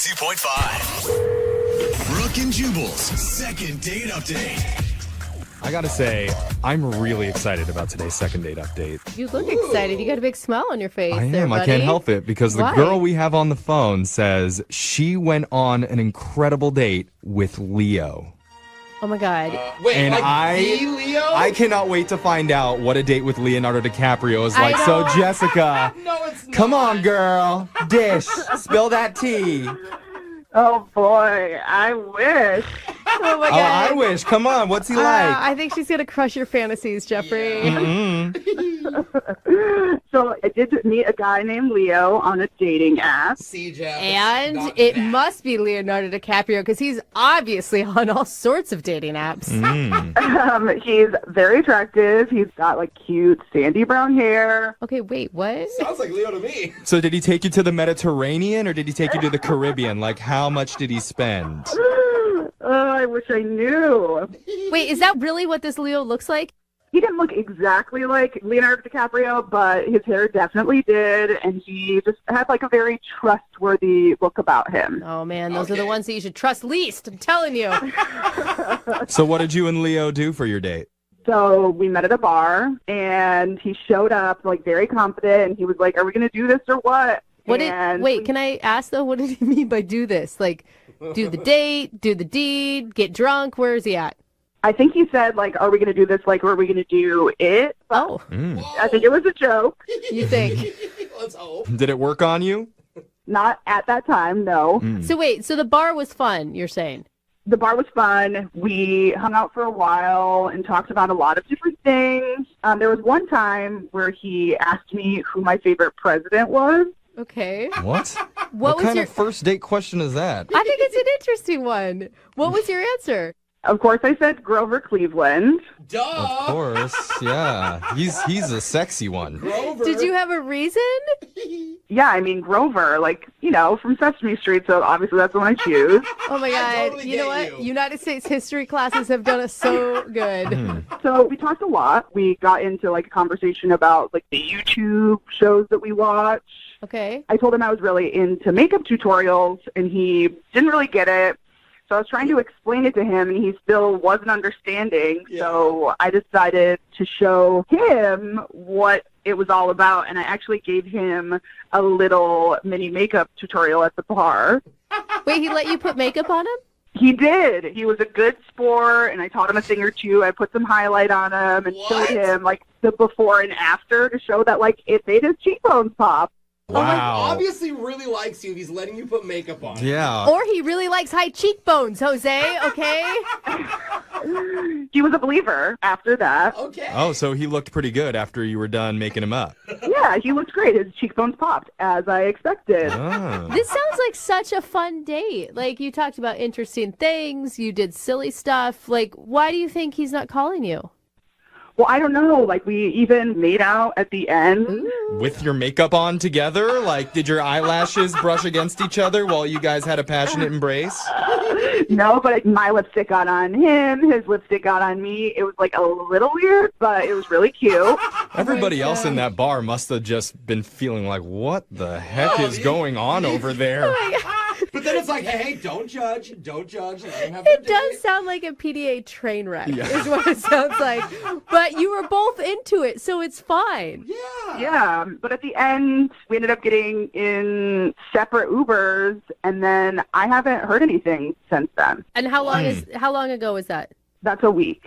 92.5. Brooke and Jubal's second date update. I gotta say, I'm really excited about today's second date update. You look excited. You got a big smile on your face. I there, am. I buddy. can't help it because the Why? girl we have on the phone says she went on an incredible date with Leo. Oh my God. Wait, And the Leo? I cannot wait to find out what a date with Leonardo DiCaprio is like. I So, know. Jessica, No, it's not. come on, girl. Dish. Spill that tea. Oh boy, I wish. Oh my Oh, God. I wish. Come on. What's he like? I think she's gonna crush your fantasies, Jeffrey. So I did meet a guy named Leo on a dating app. See, Jeff. And not it that. must be Leonardo DiCaprio because he's obviously on all sorts of dating apps. He's very attractive. He's got like cute sandy brown hair. Okay, wait, what? Sounds like Leo to me. So did he take you to the Mediterranean or did he take you to the Caribbean? Like, how much did he spend? I wish I knew. Wait, is that really what this Leo looks like? He didn't look exactly like Leonardo DiCaprio, but his hair definitely did, and he just had like a very trustworthy look about him. Oh man, those are the Okay. ones that you should trust least. I'm telling you. So what did you and Leo do for your date? So we met at a bar, and he showed up like very confident, and he was like, "Are we going to do this or what?" Wait, can I ask though, what did he mean by do this? Like, do the date, do the deed, get drunk? Where is he at? I think he said, like, are we going to do this, like, or are we going to do it? But Oh, I think it was a joke. you think. Let's hope. Did it work on you? Not at that time, no. So wait, so the bar was fun, you're saying? The bar was fun. We hung out for a while and talked about a lot of different things. There was one time where he asked me who my favorite president was. Okay. What? What was kind your... of first date question is that? I think it's an interesting one. What was your answer? Of course, I said Grover Cleveland. Duh. Of course, yeah. He's a sexy one. Grover. Did you have a reason? Yeah, I mean, Grover, like, you know, from Sesame Street, so obviously that's the one I choose. Oh my I God. totally You know get what? you. United States history classes have done us so good. So we talked a lot. We got into, like, a conversation about, like, the YouTube shows that we watch. Okay. I told him I was really into makeup tutorials, and he didn't really get it. So I was trying to explain it to him, and he still wasn't understanding. Yeah. So I decided to show him what it was all about, and I actually gave him a little mini makeup tutorial at the bar. Wait, he let you put makeup on him? He did. He was a good sport, and I taught him a thing or two. I put some highlight on him and What? showed him, like, the before and after to show that, like, it made his cheekbones pop. Wow. Obviously really likes you if he's letting you put makeup on. Yeah. Or he really likes high cheekbones, Jose, okay? He was a believer after that. Okay. Oh, so he looked pretty good after you were done making him up. Yeah, he looked great. His cheekbones popped, as I expected. Ah. This sounds like such a fun date. Like, you talked about interesting things, you did silly stuff. Like, why do you think he's not calling you? Well, I don't know. Like, we even made out at the end. With your makeup on together? Like, did your eyelashes brush against each other while you guys had a passionate embrace? No, but my lipstick got on him. His lipstick got on me. It was, like, a little weird, but it was really cute. Everybody else in that bar must have just been feeling like, what the heck is going on over there? But then it's like, hey, don't judge. Don't judge. Let him have their It does date. sound like a PDA train wreck, Yeah. is what it sounds like. But you were both into it, so it's fine. Yeah. Yeah, but at the end, we ended up getting in separate Ubers, and then I haven't heard anything since then. And how long ago was that? That's a week.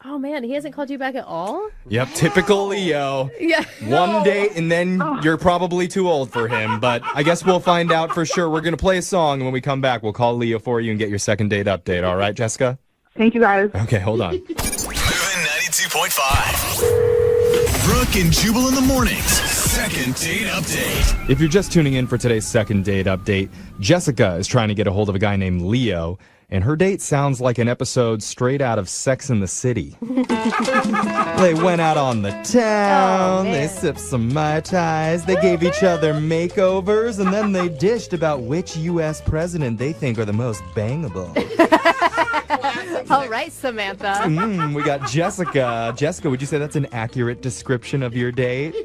Oh man, he hasn't called you back at all? Yep, typical Leo. Yeah. One date and then you're probably too old for him, but I guess we'll find out for sure. We're going to play a song, and when we come back, we'll call Leo for you and get your second date update. All right, Jessica? Thank you, guys. Okay, hold on. Moving 92.5. Brooke and Jubal in the mornings. Second date update. If you're just tuning in for today's second date update, Jessica is trying to get a hold of a guy named Leo, and her date sounds like an episode straight out of Sex and the City. They went out on the town, Oh, they man. sipped some Mai Tais, they gave each other makeovers, and then they dished about which U.S. president they think are the most bangable. All right, Samantha. We got Jessica. Jessica, would you say that's an accurate description of your date?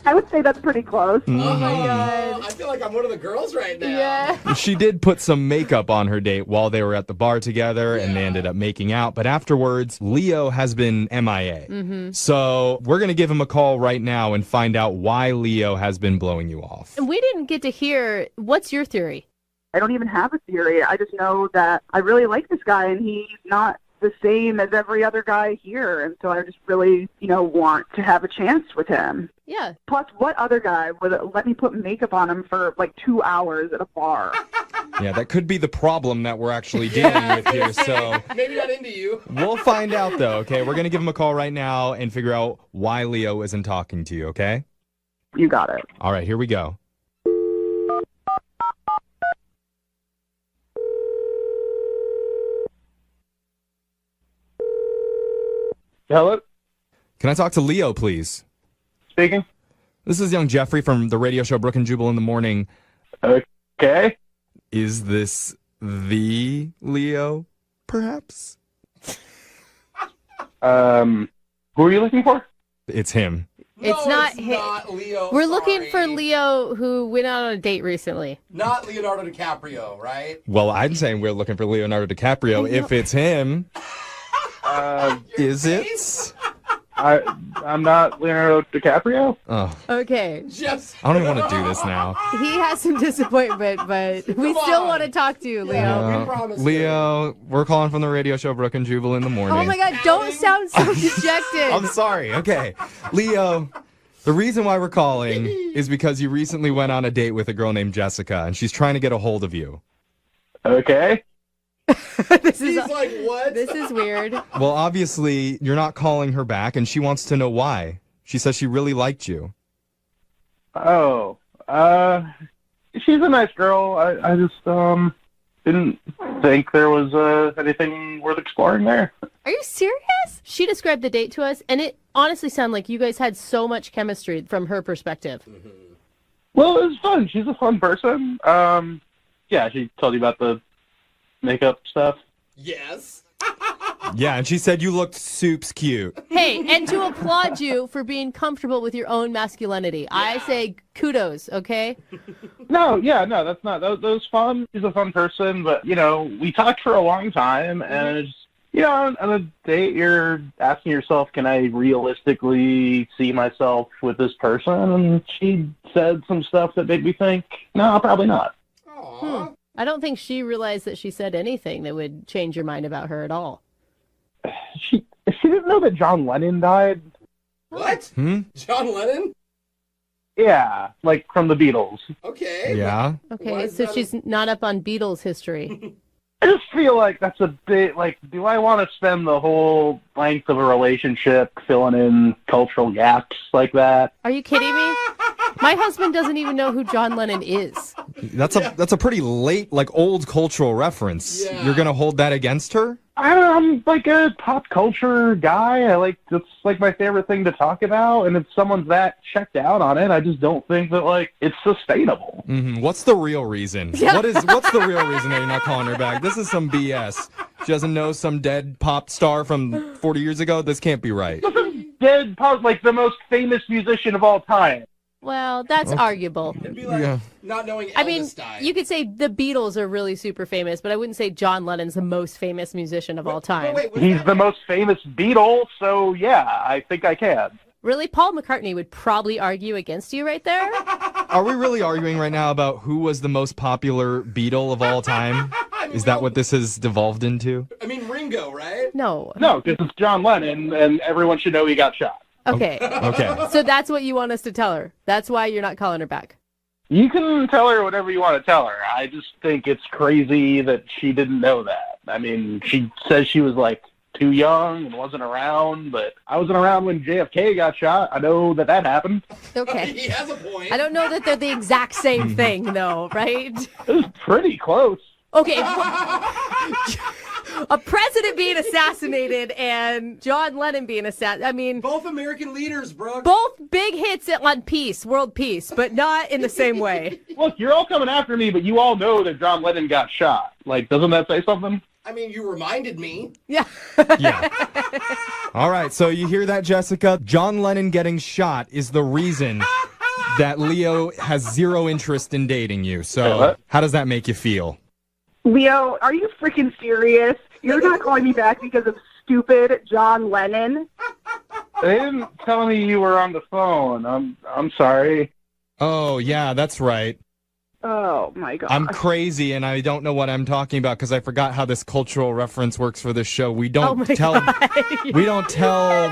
I would say that's pretty close. Oh my God. I feel like I'm one of the girls right now. Yeah. She did put some makeup on her date while they were at the bar together, and they ended up making out. But afterwards, Leo has been MIA. So we're going to give him a call right now and find out why Leo has been blowing you off. And we didn't get to hear, what's your theory? I don't even have a theory. I just know that I really like this guy, and he's not the same as every other guy here. And so I just really, want to have a chance with him. Yeah. Plus, what other guy would let me put makeup on him for like 2 hours at a bar? Yeah, that could be the problem that we're actually dealing with here. So Maybe not into you. we'll find out, though, okay? We're going to give him a call right now and figure out why Leo isn't talking to you, okay? You got it. All right, here we go. Hello? Can I talk to Leo, please? Speaking? This is young Jeffrey from the radio show Brooke and Jubal in the Morning. Okay. Is this the Leo, perhaps? Who are you looking for? It's him. It's No, not it's him. not Leo. We're looking for sorry. Leo who went out on a date recently. Not Leonardo DiCaprio, right? Well, I'm saying we're looking for Leonardo DiCaprio. If it's him, is it? I'm not Leonardo DiCaprio. Oh, Okay. Just. I don't even want to do this now. He has some disappointment, but we still on. want to talk to you, Leo. Yeah. We promise Leo, we're calling from the radio show Brooke and Jubal in the Morning. Oh my God, don't sound so dejected. I'm sorry. Okay. Leo, the reason why we're calling is because you recently went on a date with a girl named Jessica, and she's trying to get a hold of you. Okay. This He's is like, what? this is weird. Well, obviously, you're not calling her back, and she wants to know why. She says she really liked you. Oh. She's a nice girl. I just, didn't think there was, anything worth exploring there. Are you serious? She described the date to us, and it honestly sounded like you guys had so much chemistry from her perspective. Well, it was fun. She's a fun person. Yeah, she told you about the makeup stuff. Yes. Yeah, and she said you looked soups cute. Hey, and to applaud you for being comfortable with your own masculinity. I say kudos, okay? No, that's not. That was fun. She's a fun person, but, we talked for a long time, and it's, on a date, you're asking yourself, can I realistically see myself with this person? And she said some stuff that made me think, no, probably not. Aw. I don't think she realized that she said anything that would change your mind about her at all. She didn't know that John Lennon died. What? John Lennon? Yeah, like from the Beatles. Okay. Yeah? Why Okay, is so that she's not up on Beatles history. I just feel like that's a bit like, do I want to spend the whole length of a relationship filling in cultural gaps like that? Are you kidding me? My husband doesn't even know who John Lennon is. That's a pretty late, old cultural reference. Yeah. You're going to hold that against her? I'm like a pop culture guy. It's like my favorite thing to talk about. And if someone's that checked out on it, I just don't think that it's sustainable. Mm-hmm. What's the real reason? What's the real reason that you're not calling her back? This is some BS. She doesn't know some dead pop star from 40 years ago? This can't be right. Dead pop, the most famous musician of all time. Well, that's arguable. It'd be like Yeah. not knowing Elvis I mean, died. you could say the Beatles are really super famous, but I wouldn't say John Lennon's the most famous musician of all time. Wait, was He's that- the most famous Beatle, so yeah, I think I can. Really? Paul McCartney would probably argue against you right there? Are we really arguing right now about who was the most popular Beatle of all time? Is that what this has devolved into? I mean, Ringo, right? No. No, because it's John Lennon, and everyone should know he got shot. Okay. Okay. So that's what you want us to tell her. That's why you're not calling her back. You can tell her whatever you want to tell her. I just think it's crazy that she didn't know that. I mean, she says she was too young and wasn't around, but I wasn't around when JFK got shot. I know that happened. Okay. He has a point. I don't know that they're the exact same thing, though, right? It was pretty close. Okay. A president being assassinated and John Lennon being assassinated. I mean, Both American leaders, Brooke. both big hits on peace, world peace, but not in the same way. Look, you're all coming after me, but you all know that John Lennon got shot. Doesn't that say something? I mean, you reminded me. Yeah. Yeah. All right, so you hear that, Jessica? John Lennon getting shot is the reason that Leo has zero interest in dating you. So what? how does that make you feel? Leo, are you freaking serious? You're not calling me back because of stupid John Lennon? They didn't tell me you were on the phone. I'm sorry. Oh, yeah, that's right. Oh, my God. I'm crazy, and I don't know what I'm talking about because I forgot how this cultural reference works for this show. We don't tell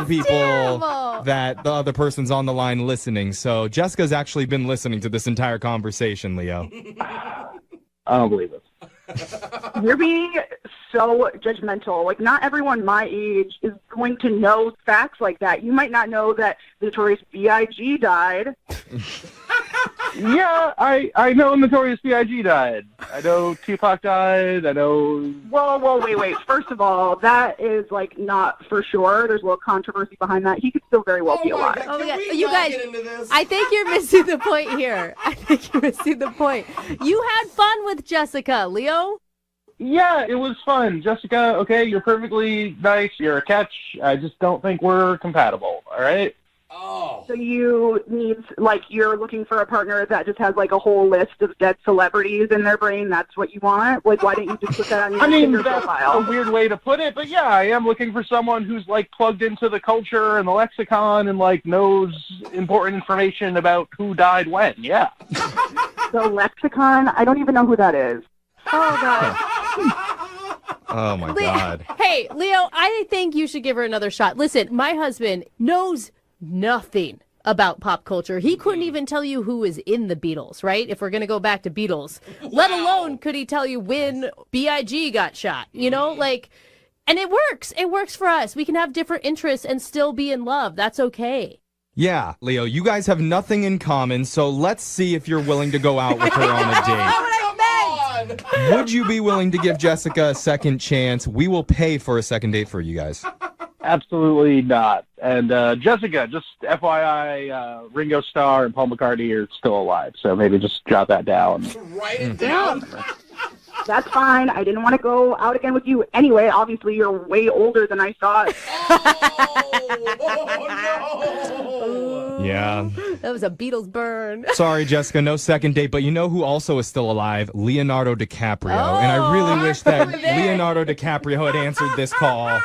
people terrible. that the other person's on the line listening. So Jessica's actually been listening to this entire conversation, Leo. I don't believe it. You're being so judgmental. Like, not everyone my age is going to know facts like that. You might not know that the Notorious B.I.G. died. Yeah, I know Notorious B.I.G. died. I know Tupac died. I know... Whoa, wait. First of all, that is, like, not for sure. There's a little controversy behind that. He could still very well be alive. Oh my God. Can we You not guys, get into this? I think you're missing the point here. You had fun with Jessica, Leo. Yeah, it was fun. Jessica, okay, you're perfectly nice. You're a catch. I just don't think we're compatible, all right? Oh. So you need, like, you're looking for a partner that just has, like, a whole list of dead celebrities in their brain. That's what you want? Like, why didn't you just put that on your Tinder that's profile? a weird way to put it, but yeah, I am looking for someone who's, like, plugged into the culture and the lexicon and, like, knows important information about who died when, yeah. The lexicon? I don't even know who that is. Oh, God. Oh, my God. Hey, Leo, I think you should give her another shot. Listen, my husband knows nothing about pop culture. He couldn't even tell you who was in the Beatles, right? If we're going to go back to Beatles. Let alone could he tell you when B.I.G. got shot, you know? Like, and it works. It works for us. We can have different interests and still be in love. That's okay. Yeah, Leo, you guys have nothing in common, so let's see if you're willing to go out with her on a date. Would you be willing to give Jessica a second chance? We will pay for a second date for you guys. Absolutely not. And Jessica, just FYI, Ringo Starr and Paul McCartney are still alive, so maybe just jot that down. Write it down. That's fine. I didn't want to go out again with you anyway. Obviously, you're way older than I thought. Oh, no. Yeah. That was a Beatles burn. Sorry, Jessica, no second date, but you know who also is still alive? Leonardo DiCaprio. And I really wish that Leonardo DiCaprio had answered this call.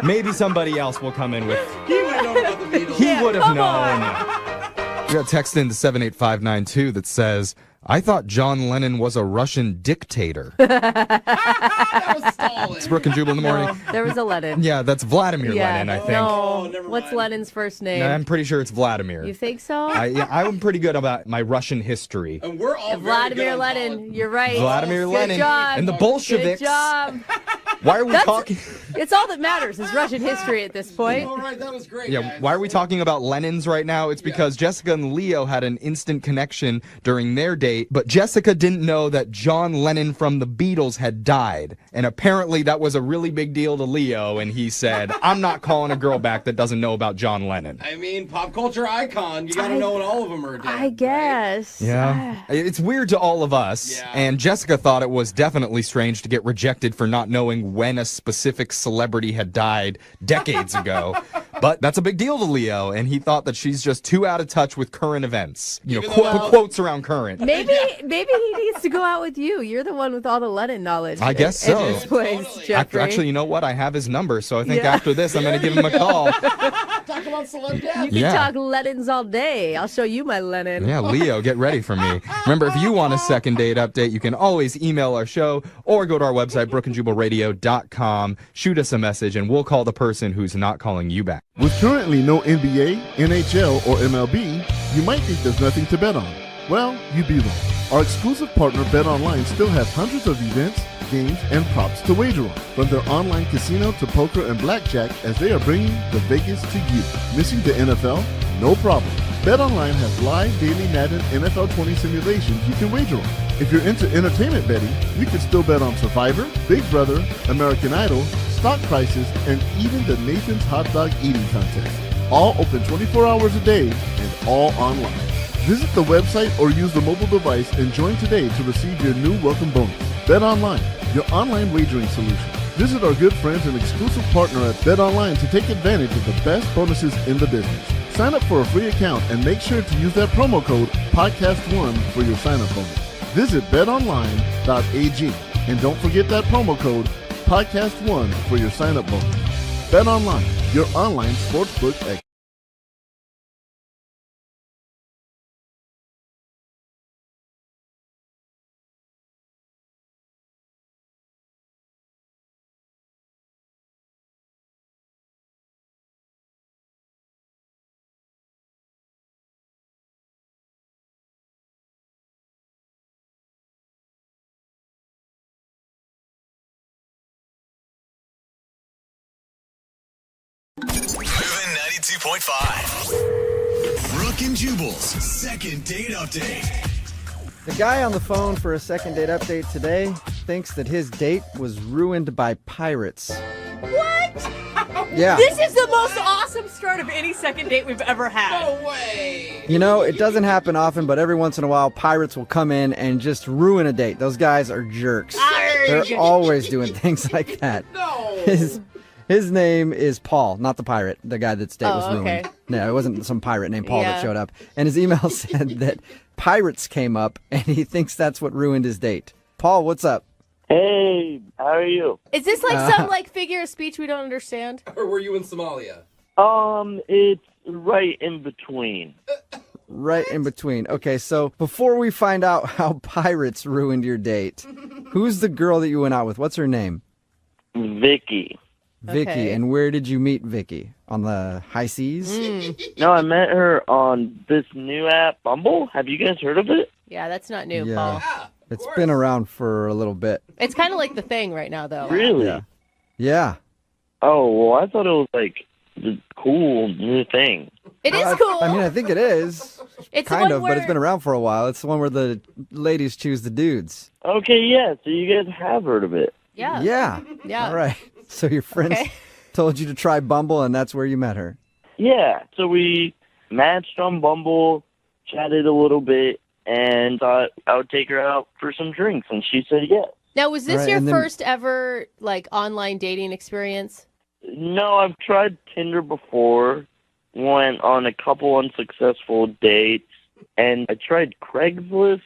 Maybe somebody else will come in with... He would have known about the Beatles. He would have known. We got a text into 78592 that says, I thought John Lennon was a Russian dictator. That was Stalin. It's Brooke and Jubal in the morning. No, there was a Lennon. Yeah, that's Vladimir Lenin, I think. Oh, No. never What's mind. Lennon's first name? I'm pretty sure it's Vladimir. You think so? I'm pretty good about my Russian history. And we're all very Vladimir good on Lenin. college. You're right. Vladimir Good Lenin job. and the Bolsheviks. Good job. Why are we talking? It's all that matters is Russian history at this point. All right, that was great. Yeah, guys. why are we talking about Lenins right now? It's because Jessica and Leo had an instant connection during their date, but Jessica didn't know that John Lennon from the Beatles had died. And apparently that was a really big deal to Leo, and he said, I'm not calling a girl back that doesn't know about John Lennon. I mean, pop culture icon. You got to know when all of them are dead. I guess. Yeah. It's weird to all of us, Yeah. and Jessica thought it was definitely strange to get rejected for not knowing when a specific celebrity had died decades ago. But that's a big deal to Leo, and he thought that she's just too out of touch with current events. You know, Even though- put quotes around current. Maybe he needs to go out with you. You're the one with all the Lennon knowledge. I guess in so. this place, Totally. Jeffrey. Actually, you know what? I have his number, so I think Yeah. after this, I'm going to give him a call. Talk about celeb death. You can Yeah. talk Lennons all day. I'll show you my Lennon. Yeah, Leo, get ready for me. Remember, if you want a second date update, you can always email our show or go to our website, brookandjubalradio.com. Shoot us a message, and we'll call the person who's not calling you back. With currently no NBA, NHL, or MLB, you might think there's nothing to bet on. Well, you'd be wrong. Our exclusive partner BetOnline still has hundreds of events, games, and props to wager on, from their online casino to poker and blackjack, as they are bringing the Vegas to you. Missing the NFL? No problem. BetOnline has live daily Madden NFL 20 simulations you can wager on. If you're into entertainment betting, you can still bet on Survivor, Big Brother, American Idol, stock prices, and even the Nathan's Hot Dog Eating Contest. All open 24 hours a day and all online. Visit the website or use the mobile device and join today to receive your new welcome bonus. BetOnline, your online wagering solution. Visit our good friends and exclusive partner at BetOnline to take advantage of the best bonuses in the business. Sign up for a free account and make sure to use that promo code PODCAST1 for your sign-up bonus. Visit betonline.ag and don't forget that promo code PODCAST1 for your sign-up bonus. BetOnline, your online sportsbook expert. Moving 92.5. Brooke and Jubal's second date update. The guy on the phone for a second date update today thinks that his date was ruined by pirates. What? Yeah. This is the most awesome start of any second date we've ever had. No way. You know, it doesn't happen often, but every once in a while, pirates will come in and just ruin a date. Those guys are jerks. They're always doing things like that. No. His name is Paul, not the pirate, the guy that's date was ruined. okay. No, it wasn't some pirate named Paul that Yeah. showed up. And his email said that pirates came up, and he thinks that's what ruined his date. Paul, what's up? Hey, how are you? Is this like some figure of speech we don't understand? Or were you in Somalia? It's right in between. Right in between. Okay, so before we find out how pirates ruined your date, who's the girl that you went out with? What's her name? Vicky. Vicky. Okay. And where did you meet Vicky? On the high seas? No, I met her on this new app, Bumble. Have you guys heard of it? Yeah, that's not new, Yeah. Paul. Yeah. It's been around for a little bit. It's kind of like the thing right now, though. Really? Yeah. Yeah. Oh, well, I thought it was like the cool new thing. It is cool. I mean, I think it is. it's the Kind one of, where... but it's been around for a while. It's the one where the ladies choose the dudes. Okay, yeah, so you guys have heard of it. Yeah. Yeah. Yeah. All right. So your friends Okay. told you to try Bumble, and that's where you met her. Yeah, so we matched on Bumble, chatted a little bit, and thought I would take her out for some drinks, and she said yes. Now, was this Right, your and then- first ever online dating experience? No, I've tried Tinder before, went on a couple unsuccessful dates, and I tried Craigslist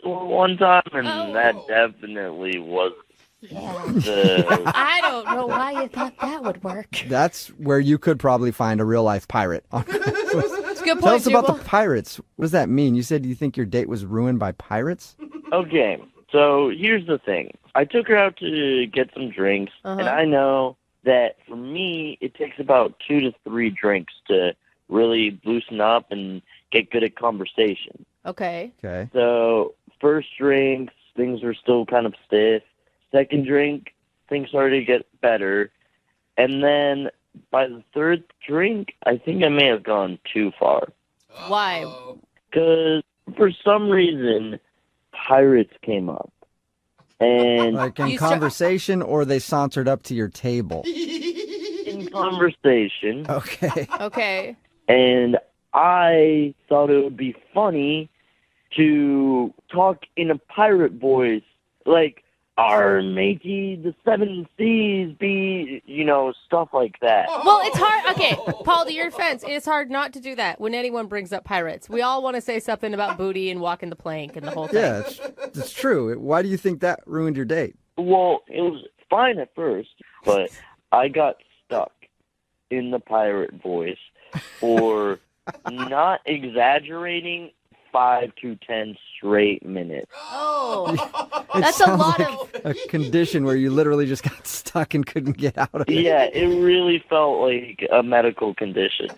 one time, and that definitely was the... I don't know why you thought that would work. That's where you could probably find a real life pirate. It's a good Tell point, us about Jubal. the pirates. What does that mean? You said you think your date was ruined by pirates? Okay, so here's the thing. I took her out to get some drinks, and I know that for me, it takes about 2 to 3 drinks to really loosen up and get good at conversation. Okay. Okay. So first drinks, things were still kind of stiff. Second drink, things started to get better. And then by the third drink, I think I may have gone too far. Why? Because for some reason, pirates came up. And Like in You start- conversation, or they sauntered up to your table? in conversation, Okay. Okay. and I thought it would be funny to talk in a pirate voice, like, "Our matey, the 7 seas be," stuff like that. Well, it's hard. Okay, Paul, to your defense, it's hard not to do that when anyone brings up pirates. We all want to say something about booty and walking the plank and the whole thing. Yeah, it's true. Why do you think that ruined your date? Well, it was fine at first, but I got stuck in the pirate voice for, not exaggerating, 5 to 10 straight minutes. Oh, It that's a sounds lot like of... a condition where you literally just got stuck and couldn't get out of it. Yeah, it really felt like a medical condition.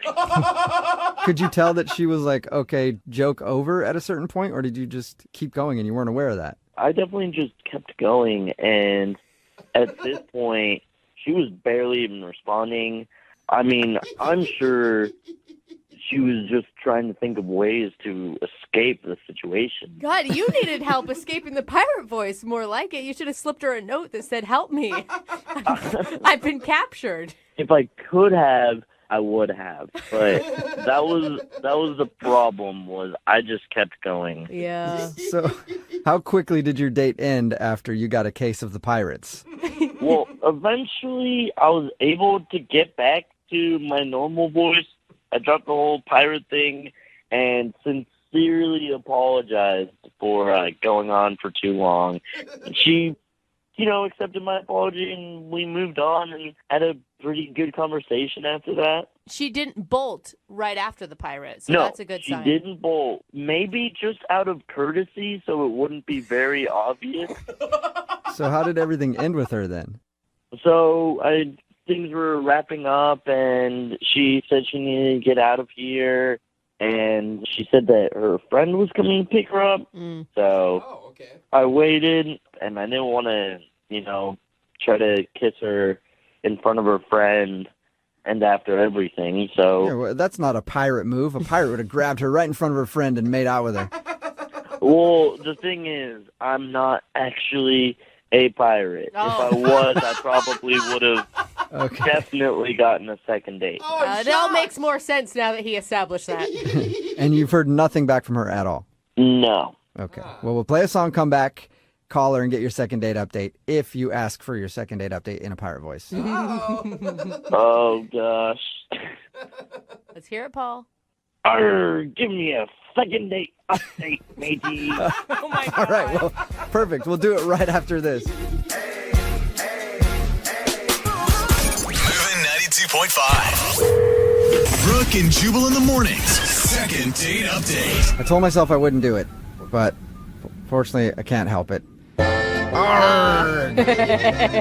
Could you tell that she was like, okay, joke over at a certain point, or did you just keep going and you weren't aware of that? I definitely just kept going, and at this point, she was barely even responding. I mean, I'm sure she was just trying to think of ways to escape the situation. God, you needed help escaping the pirate voice. More like it. You should have slipped her a note that said, "Help me. I've been captured." If I could have, I would have, but that was the problem. Was I just kept going. Yeah. So, how quickly did your date end after you got a case of the pirates? Well, eventually, I was able to get back to my normal voice, I dropped the whole pirate thing and sincerely apologized for going on for too long. She, accepted my apology, and we moved on and had a pretty good conversation after that. She didn't bolt right after the pirate, so No, that's a good sign. she didn't bolt. Maybe just out of courtesy, so it wouldn't be very obvious. So how did everything end with her then? So things were wrapping up, and she said she needed to get out of here, and she said that her friend was coming to pick her up. So I waited, and I didn't want to, try to kiss her in front of her friend and after everything. So Yeah, well, that's not a pirate move. A pirate would have grabbed her right in front of her friend and made out with her. Well, the thing is, I'm not actually a pirate. If I was, I probably would have definitely gotten a second date. It all makes more sense now that he established that. And you've heard nothing back from her at all? No. Okay. Well, we'll play a song, come back, call her, and get your second date update if you ask for your second date update in a pirate voice. Oh, gosh. Let's hear it, Paul. Give me a second date update, matey. Oh, my God. All right. Well, perfect. We'll do it right after this. Moving 92.5. Brooke and Jubal in the mornings. Second date update. I told myself I wouldn't do it, but fortunately, I can't help it. Arrgh.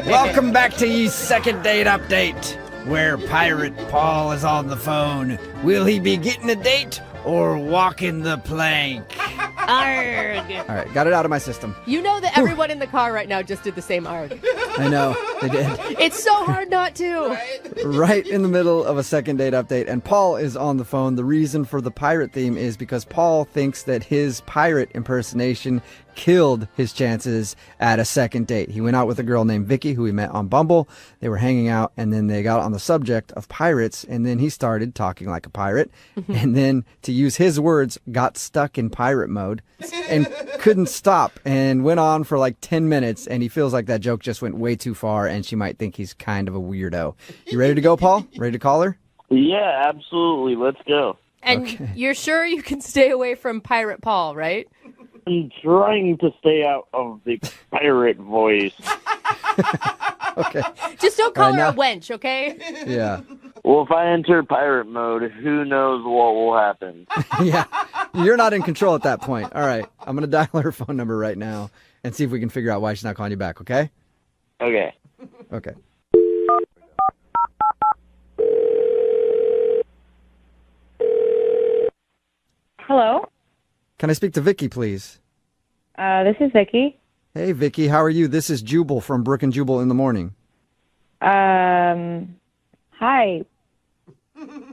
Welcome back to ye second date update, where Pirate Paul is on the phone. Will he be getting a date or walking the plank? Arrgh. All right, got it out of my system. You know that everyone in the car right now just did the same arg. I know, they did. It's so hard not to. Right in the middle of a second date update, and Paul is on the phone. The reason for the pirate theme is because Paul thinks that his pirate impersonation killed his chances at a second date. He went out with a girl named Vicky, who he met on Bumble. They were hanging out, and then they got on the subject of pirates, and then he started talking like a pirate, and then, to use his words, got stuck in pirate mode and couldn't stop, and went on for like 10 minutes, and he feels like that joke just went way too far, and she might think he's kind of a weirdo. You ready to go, Paul? Ready to call her? Yeah, absolutely. Let's go. And you're sure you can stay away from Pirate Paul, right? I'm trying to stay out of the pirate voice. Okay. Just don't call Right, her a now- wench, okay? Yeah. Well, if I enter pirate mode, who knows what will happen? Yeah. You're not in control at that point. All right. I'm going to dial her phone number right now and see if we can figure out why she's not calling you back, okay? Okay. Okay. Hello. Can I speak to Vicky, please? This is Vicky. Hey, Vicky, how are you? This is Jubal from Brooke and Jubal in the morning. Hi.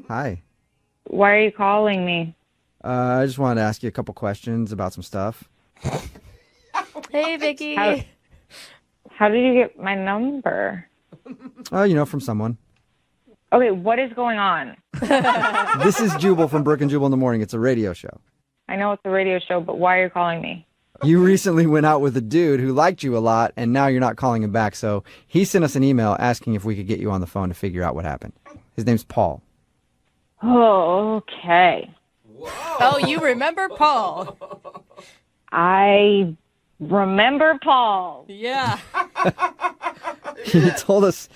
Hi. Why are you calling me? I just wanted to ask you a couple questions about some stuff. Hey, Vicky. How did you get my number? From someone. Okay, what is going on? This is Jubal from Brooke and Jubal in the morning. It's a radio show. I know it's a radio show, but why are you calling me? You recently went out with a dude who liked you a lot, and now you're not calling him back. So he sent us an email asking if we could get you on the phone to figure out what happened. His name's Paul. Oh, okay. Oh, you remember Paul? I remember Paul. Yeah. He told us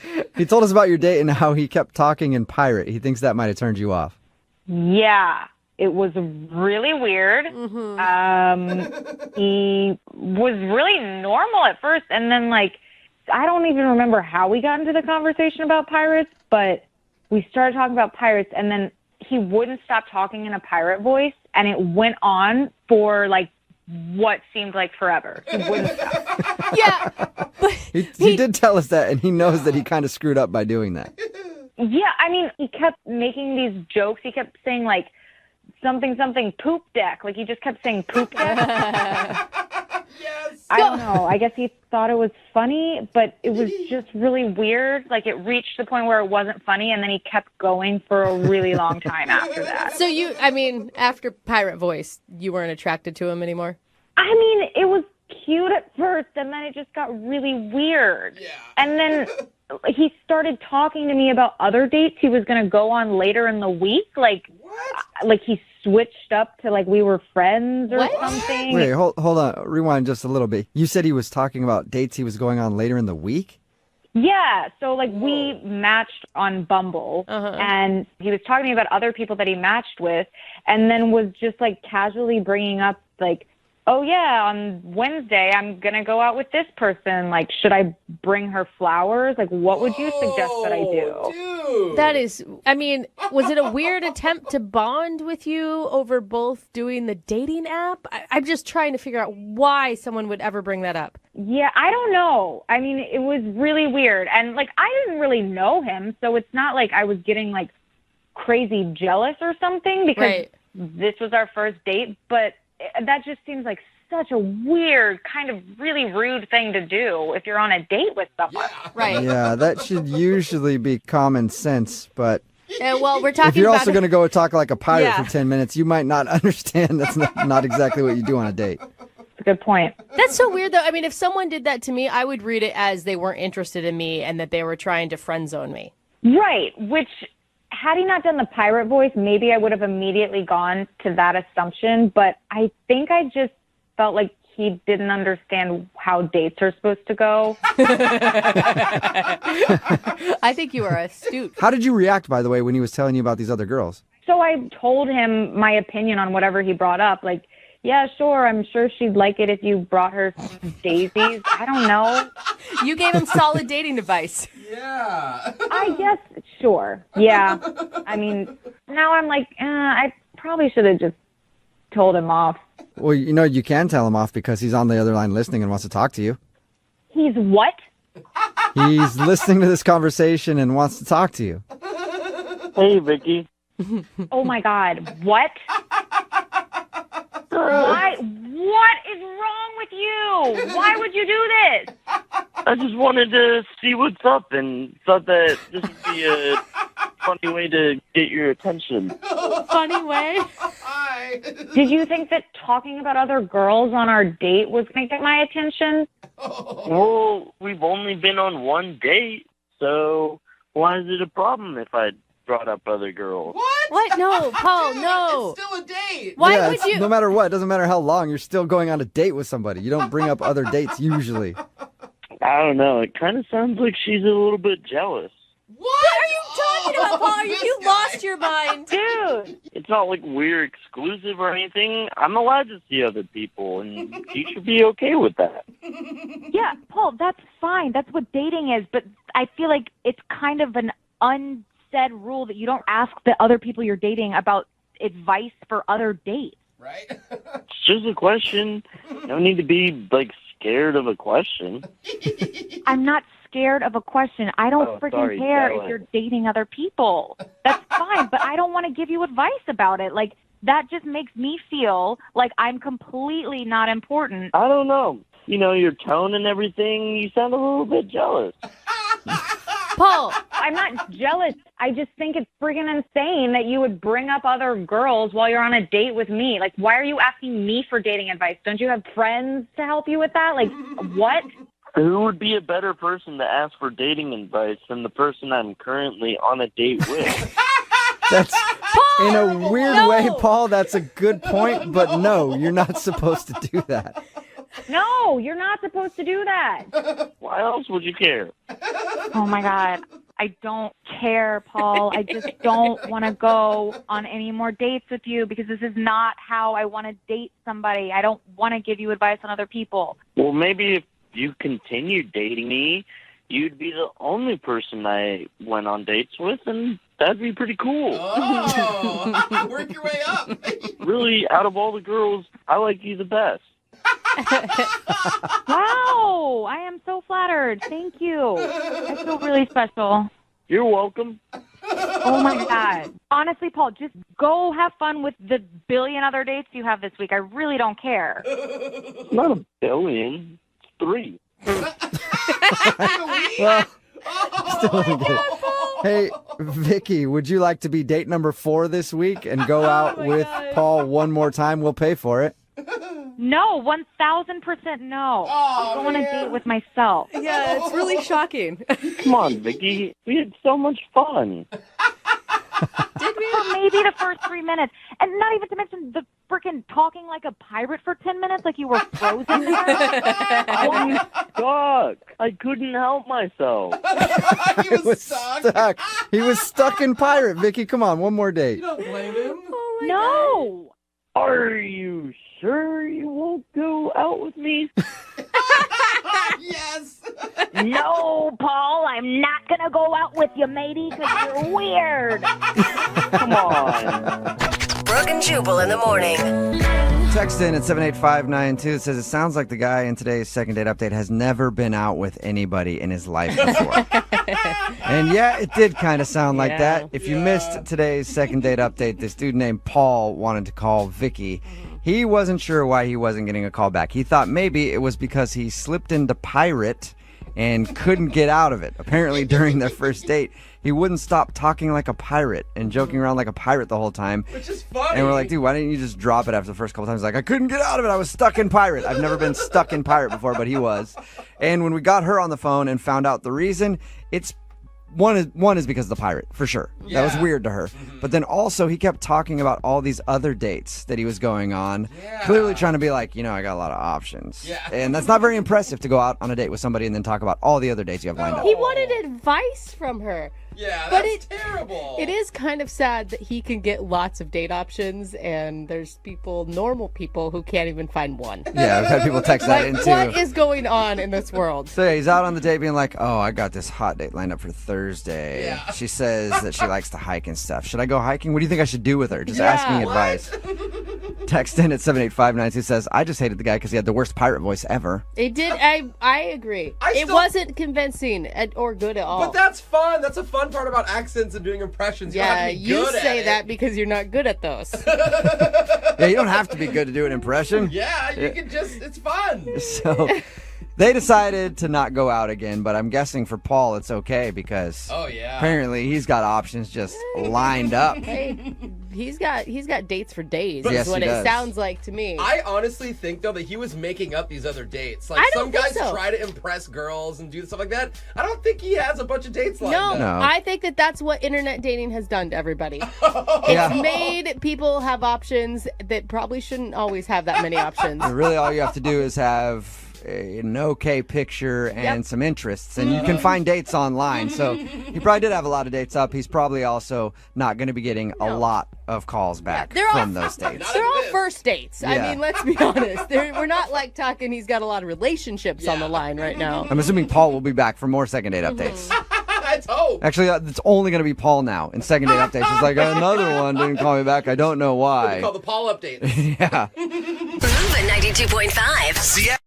about your date and how he kept talking in pirate. He thinks that might have turned you off. Yeah. It was really weird. He was really normal at first, and then, I don't even remember how we got into the conversation about pirates, but we started talking about pirates, and then he wouldn't stop talking in a pirate voice, and it went on for, what seemed like forever. He wouldn't stop. Yeah. But He did tell us that, and he knows that he kind of screwed up by doing that. Yeah, I mean, he kept making these jokes. He kept saying, something poop deck. He just kept saying poop deck. I don't know. I guess he thought it was funny, but it was just really weird. It reached the point where it wasn't funny, and then he kept going for a really long time after that. So after Pirate Voice, you weren't attracted to him anymore? I mean, it was cute at first, and then it just got really weird. Yeah. And then he started talking to me about other dates he was going to go on later in the week. Like, what? Like he switched up to like we were friends or something. Wait, hold on. Rewind just a little bit. You said he was talking about dates he was going on later in the week? Yeah, so like we matched on Bumble, and he was talking to me about other people that he matched with, and then was just like casually bringing up like, oh yeah, on Wednesday I'm gonna go out with this person. Like, should I bring her flowers? Like, what would you suggest that I do? Dude. That is, I mean, was it a weird attempt to bond with you over both doing the dating app? I'm just trying to figure out why someone would ever bring that up. Yeah, I don't know. I mean, it was really weird. And, like, I didn't really know him, so it's not like I was getting, like, crazy jealous or something because this was our first date. But that just seems like such a weird, kind of really rude thing to do if you're on a date with someone. Right. Yeah, that should usually be common sense, but... well, we're talking if you're about also going to go talk like a pirate for 10 minutes, you might not understand that's not exactly what you do on a date. That's a good point. That's so weird, though. I mean, if someone did that to me, I would read it as they weren't interested in me and that they were trying to friend zone me. Right, which, had he not done the pirate voice, maybe I would have immediately gone to that assumption, but I think I just felt like he didn't understand how dates are supposed to go. I think you are astute. How did you react, by the way, when he was telling you about these other girls? So I told him my opinion on whatever he brought up. Like, yeah, sure, I'm sure she'd like it if you brought her daisies. I don't know. You gave him solid dating advice. Yeah. I guess, sure. Yeah. I mean, now I'm like, I probably should have just told him off. Well, you know, you can tell him off because he's on the other line listening and wants to talk to you. He's what? He's listening to this conversation and wants to talk to you. Hey, Vicky. Oh, my God. What? Why? What is wrong with you? Why would you do this? I just wanted to see what's up and thought that this would be a funny way to get your attention. Funny way? Did you think that talking about other girls on our date was going to get my attention? Well, we've only been on one date, so why is it a problem if I brought up other girls? What? No, Paul, no. It's still a date. Why would you? No matter what, it doesn't matter how long, you're still going on a date with somebody. You don't bring up other dates usually. I don't know. It kind of sounds like she's a little bit jealous. What are you talking about, Paul? Have you lost your mind? Dude. It's not like we're exclusive or anything. I'm allowed to see other people, and you should be okay with that. Yeah, Paul, that's fine. That's what dating is. But I feel like it's kind of an unsaid rule that you don't ask the other people you're dating about advice for other dates. Right? It's just a question. You don't need to be, like, scared of a question. I'm not scared of a question. I don't freaking care if you're dating other people. That's fine, but I don't want to give you advice about it. Like, that just makes me feel like I'm completely not important. I don't know. You know, your tone and everything, you sound a little bit jealous. Paul, I'm not jealous. I just think it's friggin' insane that you would bring up other girls while you're on a date with me. Like, why are you asking me for dating advice? Don't you have friends to help you with that? Like, what? Who would be a better person to ask for dating advice than the person I'm currently on a date with? That's Paul, in a weird way, Paul. That's a good point, but no, you're not supposed to do that. No, you're not supposed to do that. Why else would you care? Oh, my God. I don't care, Paul. I just don't want to go on any more dates with you because this is not how I want to date somebody. I don't want to give you advice on other people. Well, maybe if you continued dating me, you'd be the only person I went on dates with, and that'd be pretty cool. Oh, work your way up. Really, out of all the girls, I like you the best. Wow, I am so flattered. Thank you. I feel really special. You're welcome. Oh, my God. Honestly, Paul, just go have fun with the billion other dates you have this week. I really don't care. It's not a billion. It's 3. Well, still doesn't get it. Hey, Vicky, would you like to be date number 4 this week and go out with Paul one more time? We'll pay for it. No, 1,000% no. I'll go on a date with myself. Yeah, it's really shocking. Come on, Vicky. We had so much fun. Did we? For maybe the first 3 minutes. And not even to mention the freaking talking like a pirate for 10 minutes like you were frozen. I was stuck. I couldn't help myself. He was stuck. He was stuck in pirate. Vicky, come on, one more date. You don't blame him. No. Are you sure you won't go out with me? Yes. No, Paul, I'm not going to go out with you, matey, because you're weird. Come on. Brooke and Jubal in the morning. Text in at 78592. It says, it sounds like the guy in today's second date update has never been out with anybody in his life before. And yeah, it did kind of sound like that. If you missed today's second date update, this dude named Paul wanted to call Vicky. He wasn't sure why he wasn't getting a call back. He thought maybe it was because he slipped into pirate and couldn't get out of it. Apparently, during their first date, he wouldn't stop talking like a pirate and joking around like a pirate the whole time. Which is funny. And we're like, dude, why didn't you just drop it after the first couple times? Like, I couldn't get out of it. I was stuck in pirate. I've never been stuck in pirate before, but he was. And when we got her on the phone and found out the reason, it's one is because of the pirate, for sure. That was weird to her. But then also he kept talking about all these other dates that he was going on, clearly trying to be like, I got a lot of options. And that's not very impressive to go out on a date with somebody and then talk about all the other dates you have lined up. He wanted advice from her. Yeah, But that's terrible. It is kind of sad that he can get lots of date options, and there's normal people, who can't even find one. Yeah, I've had people text that in too. What is going on in this world? So yeah, he's out on the date being like, oh, I got this hot date lined up for Thursday. Yeah. She says that she likes to hike and stuff. Should I go hiking? What do you think I should do with her? Just asking advice. Text in at 78592 says, I just hated the guy because he had the worst pirate voice ever. It did. I agree. It wasn't convincing or good at all. But that's fun. That's a fun part about accents and doing impressions. Yeah, you you say that because you're not good at those. Yeah, you don't have to be good to do an impression. Yeah, you can just, it's fun. So they decided to not go out again, but I'm guessing for Paul it's okay because apparently he's got options just lined up. Hey, he's got dates for days. Yes, is what he it does. sounds like to me. I honestly think, though, that he was making up these other dates. Like, I don't some think guys so. try to impress girls and do stuff like that. I don't think he has a bunch of dates lined up. No. I think that's what internet dating has done to everybody. Yeah. It's made people have options that probably shouldn't always have that many options. Really all you have to do is have an okay picture and some interests, and you can find dates online. So he probably did have a lot of dates up. He's probably also not going to be getting a lot of calls back from those dates. They're all first dates. I mean, let's be honest. We're not like talking he's got a lot of relationships on the line right now. I'm assuming Paul will be back for more second date updates. Let's hope. Actually, it's only going to be Paul now in second date updates. It's like, another one didn't call me back. I don't know why. We call the Paul updates. Yeah. Move at 92.5. See ya.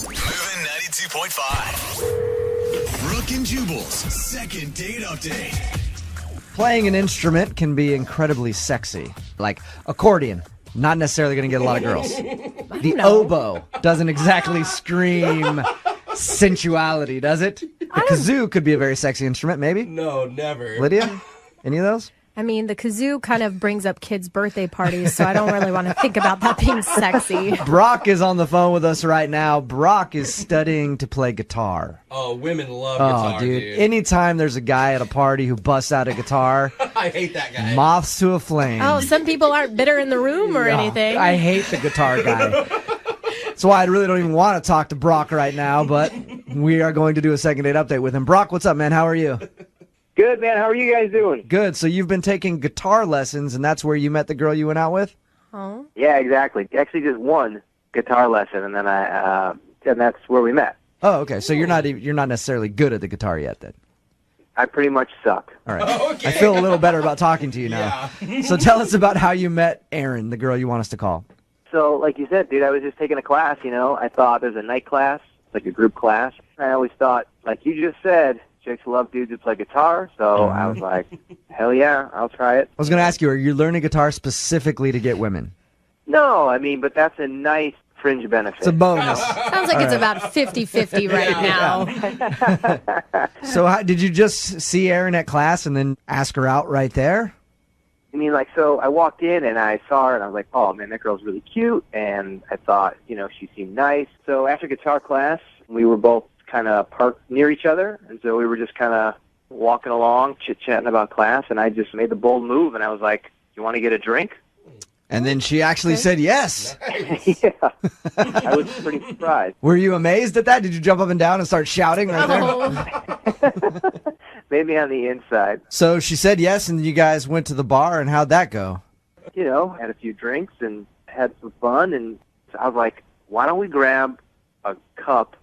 Moving 92.5. Brooke and Jubal's second date update. Playing an instrument can be incredibly sexy. Like accordion, not necessarily going to get a lot of girls. The oboe doesn't exactly scream sensuality, does it? The kazoo could be a very sexy instrument, maybe. No, never. Lydia, any of those? I mean, the kazoo kind of brings up kids' birthday parties, so I don't really want to think about that being sexy. Brock is on the phone with us right now. Brock is studying to play guitar. Oh, women love guitar, dude. Anytime there's a guy at a party who busts out a guitar, I hate that guy. moths to a flame. Oh, some people aren't bitter in the room or anything. I hate the guitar guy. That's why I really don't even want to talk to Brock right now, but we are going to do a second date update with him. Brock, what's up, man? How are you? Good, man. How are you guys doing? Good. So you've been taking guitar lessons, and that's where you met the girl you went out with? Oh. Yeah, exactly. Actually, just one guitar lesson, and then and that's where we met. Oh, okay. So you're not necessarily good at the guitar yet, then. I pretty much suck. All right. Okay. I feel a little better about talking to you now. Yeah. So tell us about how you met Erin, the girl you want us to call. So, like you said, dude, I was just taking a class, I thought there's a night class, like a group class. I always thought, like you just said, chicks love dudes who play guitar. So I was like, hell yeah, I'll try it. I was going to ask you, are you learning guitar specifically to get women? No, but that's a nice fringe benefit. It's a bonus. Sounds like it's about 50-50 right now. So did you just see Erin at class and then ask her out right there? So I walked in and I saw her and I was like, oh, man, that girl's really cute. And I thought, she seemed nice. So after guitar class, we were both kind of parked near each other. And so we were just kind of walking along, chit-chatting about class. And I just made the bold move and I was like, you want to get a drink? And then she actually said yes. Yeah. I was pretty surprised. Were you amazed at that? Did you jump up and down and start shouting right there? Maybe on the inside. So she said yes, and you guys went to the bar, and how'd that go? Had a few drinks and had some fun, and I was like, why don't we grab a cup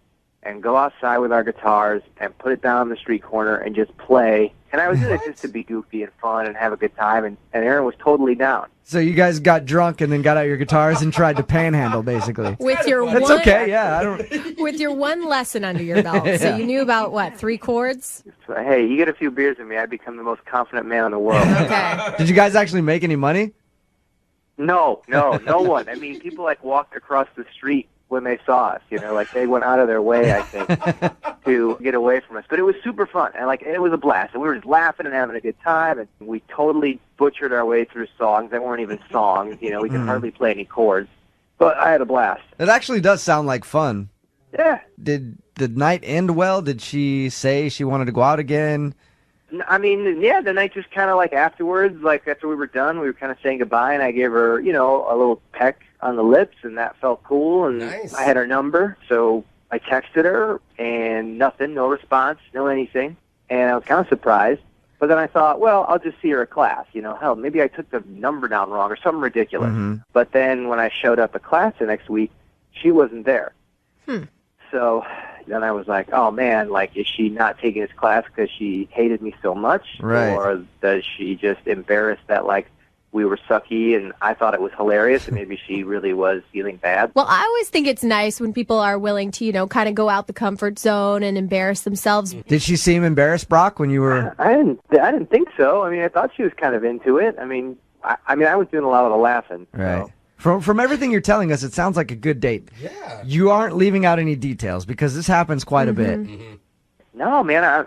and go outside with our guitars and put it down on the street corner and just play. And I was in it just to be goofy and fun and have a good time, and Erin was totally down. So you guys got drunk and then got out your guitars and tried to panhandle, basically. With your That's okay, yeah. With your one lesson under your belt. Yeah. So you knew about, what, 3 chords? So, hey, you get a few beers with me, I'd become the most confident man in the world. Okay. Did you guys actually make any money? No one. People walked across the street when they saw us, they went out of their way, I think, to get away from us. But it was super fun, and it was a blast. And we were just laughing and having a good time, and we totally butchered our way through songs that weren't even songs. We could hardly play any chords. But I had a blast. It actually does sound like fun. Yeah. Did the night end well? Did she say she wanted to go out again? Yeah, the night just kind of afterwards, after we were done, we were kind of saying goodbye, and I gave her, a little peck on the lips, and that felt cool, and nice. I had her number, so I texted her, and nothing, no response, no anything, and I was kind of surprised, but then I thought, well, I'll just see her at class, hell, maybe I took the number down wrong or something ridiculous, but then when I showed up at class the next week, she wasn't there. So then I was like, oh, man, is she not taking this class because she hated me so much? Right. Or does she just embarrassed that, we were sucky and I thought it was hilarious and maybe she really was feeling bad? Well, I always think it's nice when people are willing to, kind of go out the comfort zone and embarrass themselves. Did she seem embarrassed, Brock, when you were... I didn't think so. I thought she was kind of into it. I was doing a lot of the laughing. Right. So. From everything you're telling us, it sounds like a good date. Yeah. You aren't leaving out any details because this happens quite a bit. No, man.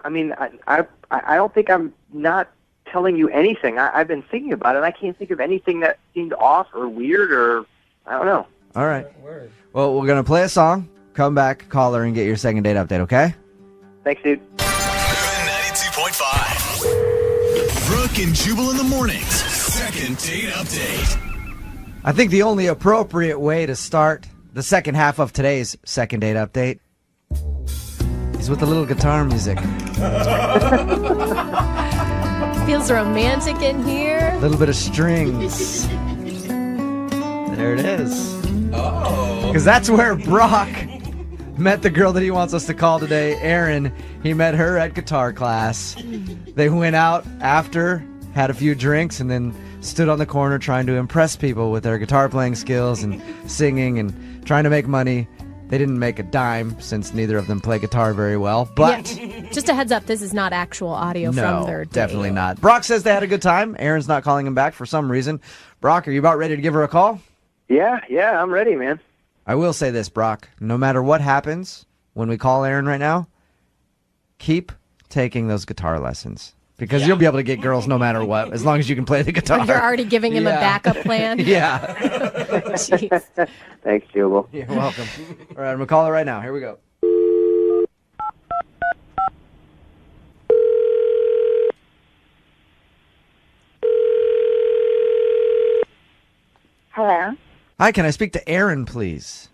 I don't think I'm not telling you anything. I've been thinking about it, and I can't think of anything that seemed off or weird or I don't know. All right. Well, we're going to play a song, come back, call her, and get your second date update, okay? Thanks, dude. 92.5. Brooke and Jubal in the mornings. Second date update. I think the only appropriate way to start the second half of today's second date update is with a little guitar music. Feels romantic in here. A little bit of strings. There it is. Oh. Because that's where Brock met the girl that he wants us to call today, Erin. He met her at guitar class. They went out after, had a few drinks, and then stood on the corner trying to impress people with their guitar playing skills and singing and trying to make money. They didn't make a dime since neither of them play guitar very well. But yeah. Just a heads up, this is not actual audio from their date. Definitely not. Brock says they had a good time. Erin's not calling him back for some reason. Brock, are you about ready to give her a call? Yeah, I'm ready, man. I will say this, Brock. No matter what happens when we call Erin right now, keep taking those guitar lessons. Because you'll be able to get girls no matter what, as long as you can play the guitar. You're already giving him a backup plan? Yeah. Jeez. Thanks, Jubal. You're welcome. All right, I'm going to call her right now. Here we go. Hello? Hi, can I speak to Erin, please?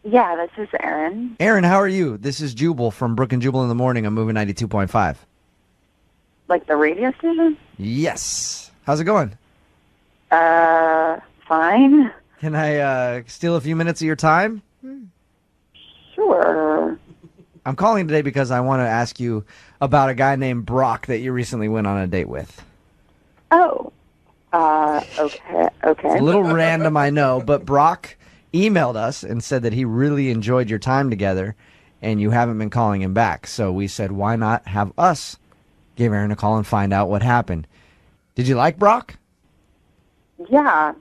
Yeah, this is Erin. Erin, how are you? This is Jubal from Brooke and Jubal in the Morning. I'm moving 92.5. Like the radio station? Yes. How's it going? Fine. Can I steal a few minutes of your time? Sure. I'm calling today because I want to ask you about a guy named Brock that you recently went on a date with. Oh. Okay. It's a little random, I know, but Brock emailed us and said that he really enjoyed your time together, and you haven't been calling him back. So we said, why not have us give Aaron a call and find out what happened? Did you like Brock? Yeah.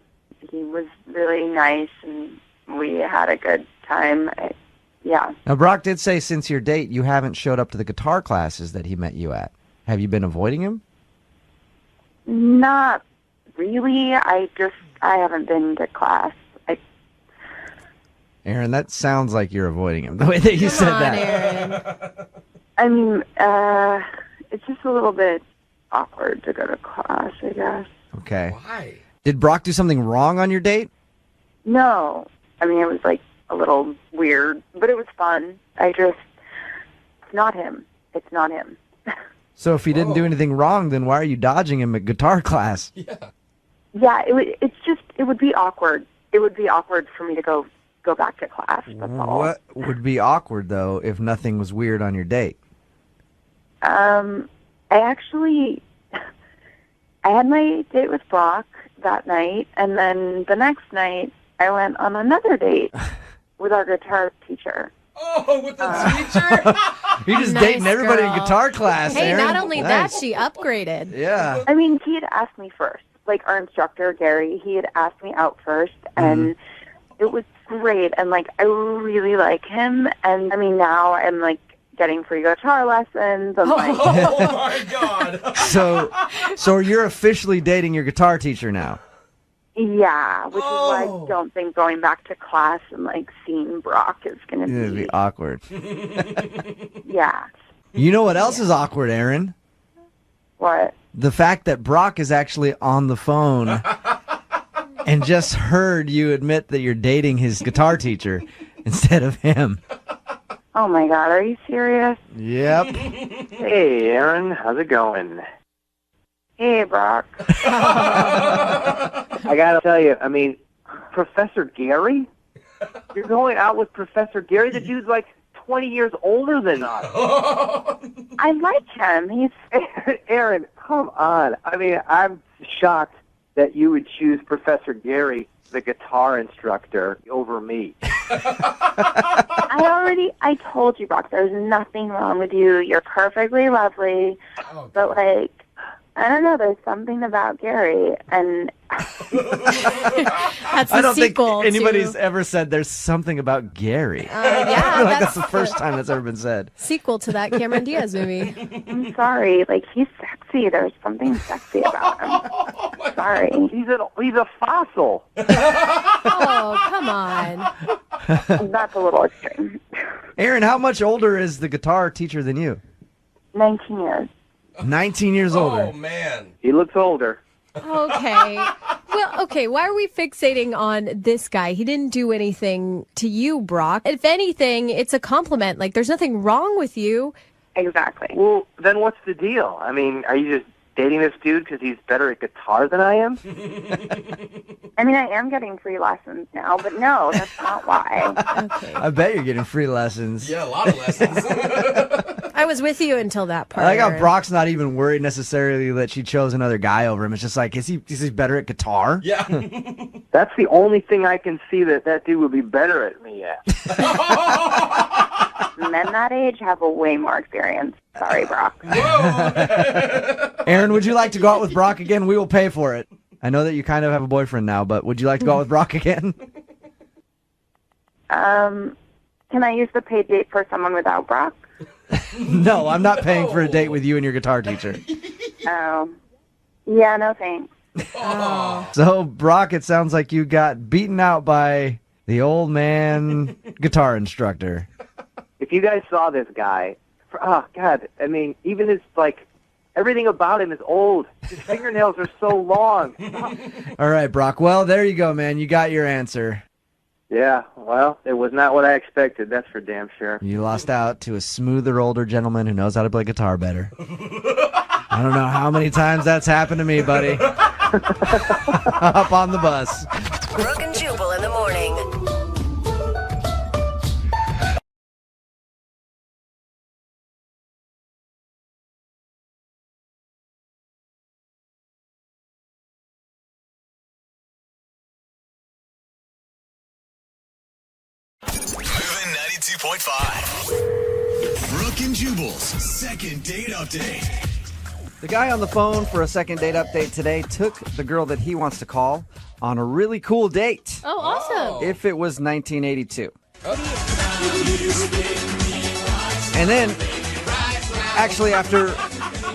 He was really nice, and we had a good time. Yeah. Now, Brock did say since your date, you haven't showed up to the guitar classes that he met you at. Have you been avoiding him? Not really. I haven't been to class. Aaron, that sounds like you're avoiding him, the way that you said that. Aaron. I mean, it's just a little bit awkward to go to class, I guess. Okay. Why? Did Brock do something wrong on your date? No. I mean, it was like a little weird, but it was fun. It's not him. It's not him. So if he didn't do anything wrong, then why are you dodging him at guitar class? Yeah. Yeah, it would be awkward. It would be awkward for me to go back to class. That's all. What would be awkward, though, if nothing was weird on your date? I had my date with Brock that night, and then the next night I went on another date with our guitar teacher. Oh, with the teacher? You're just Nice dating everybody in girl. guitar class, Hey, Aaron. not only Nice. that, she upgraded. Yeah. I mean, he had asked me first. Like, our instructor, Gary, he had asked me out first, and it was great. And, like, I really like him. And, I mean, now I'm, like, getting free guitar lessons. I'm like, Oh, my God. So you're officially dating your guitar teacher now? yeah, which is why I don't think going back to class and, like, seeing Brock is going to It'd be, be awkward. yeah. You know what else is awkward, Aaron? What? The fact that Brock is actually on the phone and just heard you admit that you're dating his guitar teacher instead of him. Oh, my God, are you serious? Yep. Hey, Aaron, how's it going? Hey, Brock. I gotta tell you, I mean, Professor Gary? You're going out with Professor Gary? The dude's like 20 years older than us. I like him. He's Aaron, come on. I mean, I'm shocked that you would choose Professor Gary, the guitar instructor, over me. I told you, Brock, there's nothing wrong with you. You're perfectly lovely. But, like, I don't know, there's something about Gary, and That's the I don't think sequel anybody's to, ever said there's something about Gary. yeah, Like, that's the first time that's ever been said. sequel to that Cameron Diaz movie. I'm sorry. Like, he's sexy. There's something sexy about him. Sorry. He's a fossil. Oh, come on. That's a little extreme. Aaron, how much older is the guitar teacher than you? 19 years. 19 years older. Oh, man. He looks older. Okay. Well, okay, why are we fixating on this guy? He didn't do anything to you, Brock. If anything, it's a compliment. Like, there's nothing wrong with you. Exactly. Well, then what's the deal? I mean, are you just dating this dude because he's better at guitar than I am? I mean, I am getting free lessons now, but no, that's not why. Okay. I bet you're getting free lessons. Yeah, a lot of lessons. I was with you until that part. I like how Aaron. Brock's not even worried necessarily that she chose another guy over him. It's just like, is he better at guitar? Yeah. That's the only thing I can see that dude would be better at me at. Men that age have a way more experience. Sorry, Brock. Aaron, would you like to go out with Brock again? We will pay for it. I know that you kind of have a boyfriend now, but would you like to go out with Brock again? Can I use the paid date for someone without Brock? No, I'm not paying for a date with you and your guitar teacher. Oh. Yeah, no thanks. So, Brock, it sounds like you got beaten out by the old man guitar instructor. If you guys saw this guy, oh, God, I mean, even his, like, everything about him is old. His fingernails are so long. All right, Brock. Well, there you go, man. You got your answer. Yeah, well, it was not what I expected, that's for damn sure. You lost out to a smoother, older gentleman who knows how to play guitar better. I don't know how many times that's happened to me, buddy. Hop on the bus. Brooke and Jubal in the morning. 92.5. Brooke and Jubal's second date update. The guy on the phone for a second date update today took the girl that he wants to call on a really cool date. Oh, awesome. If it was 1982. And then, actually, after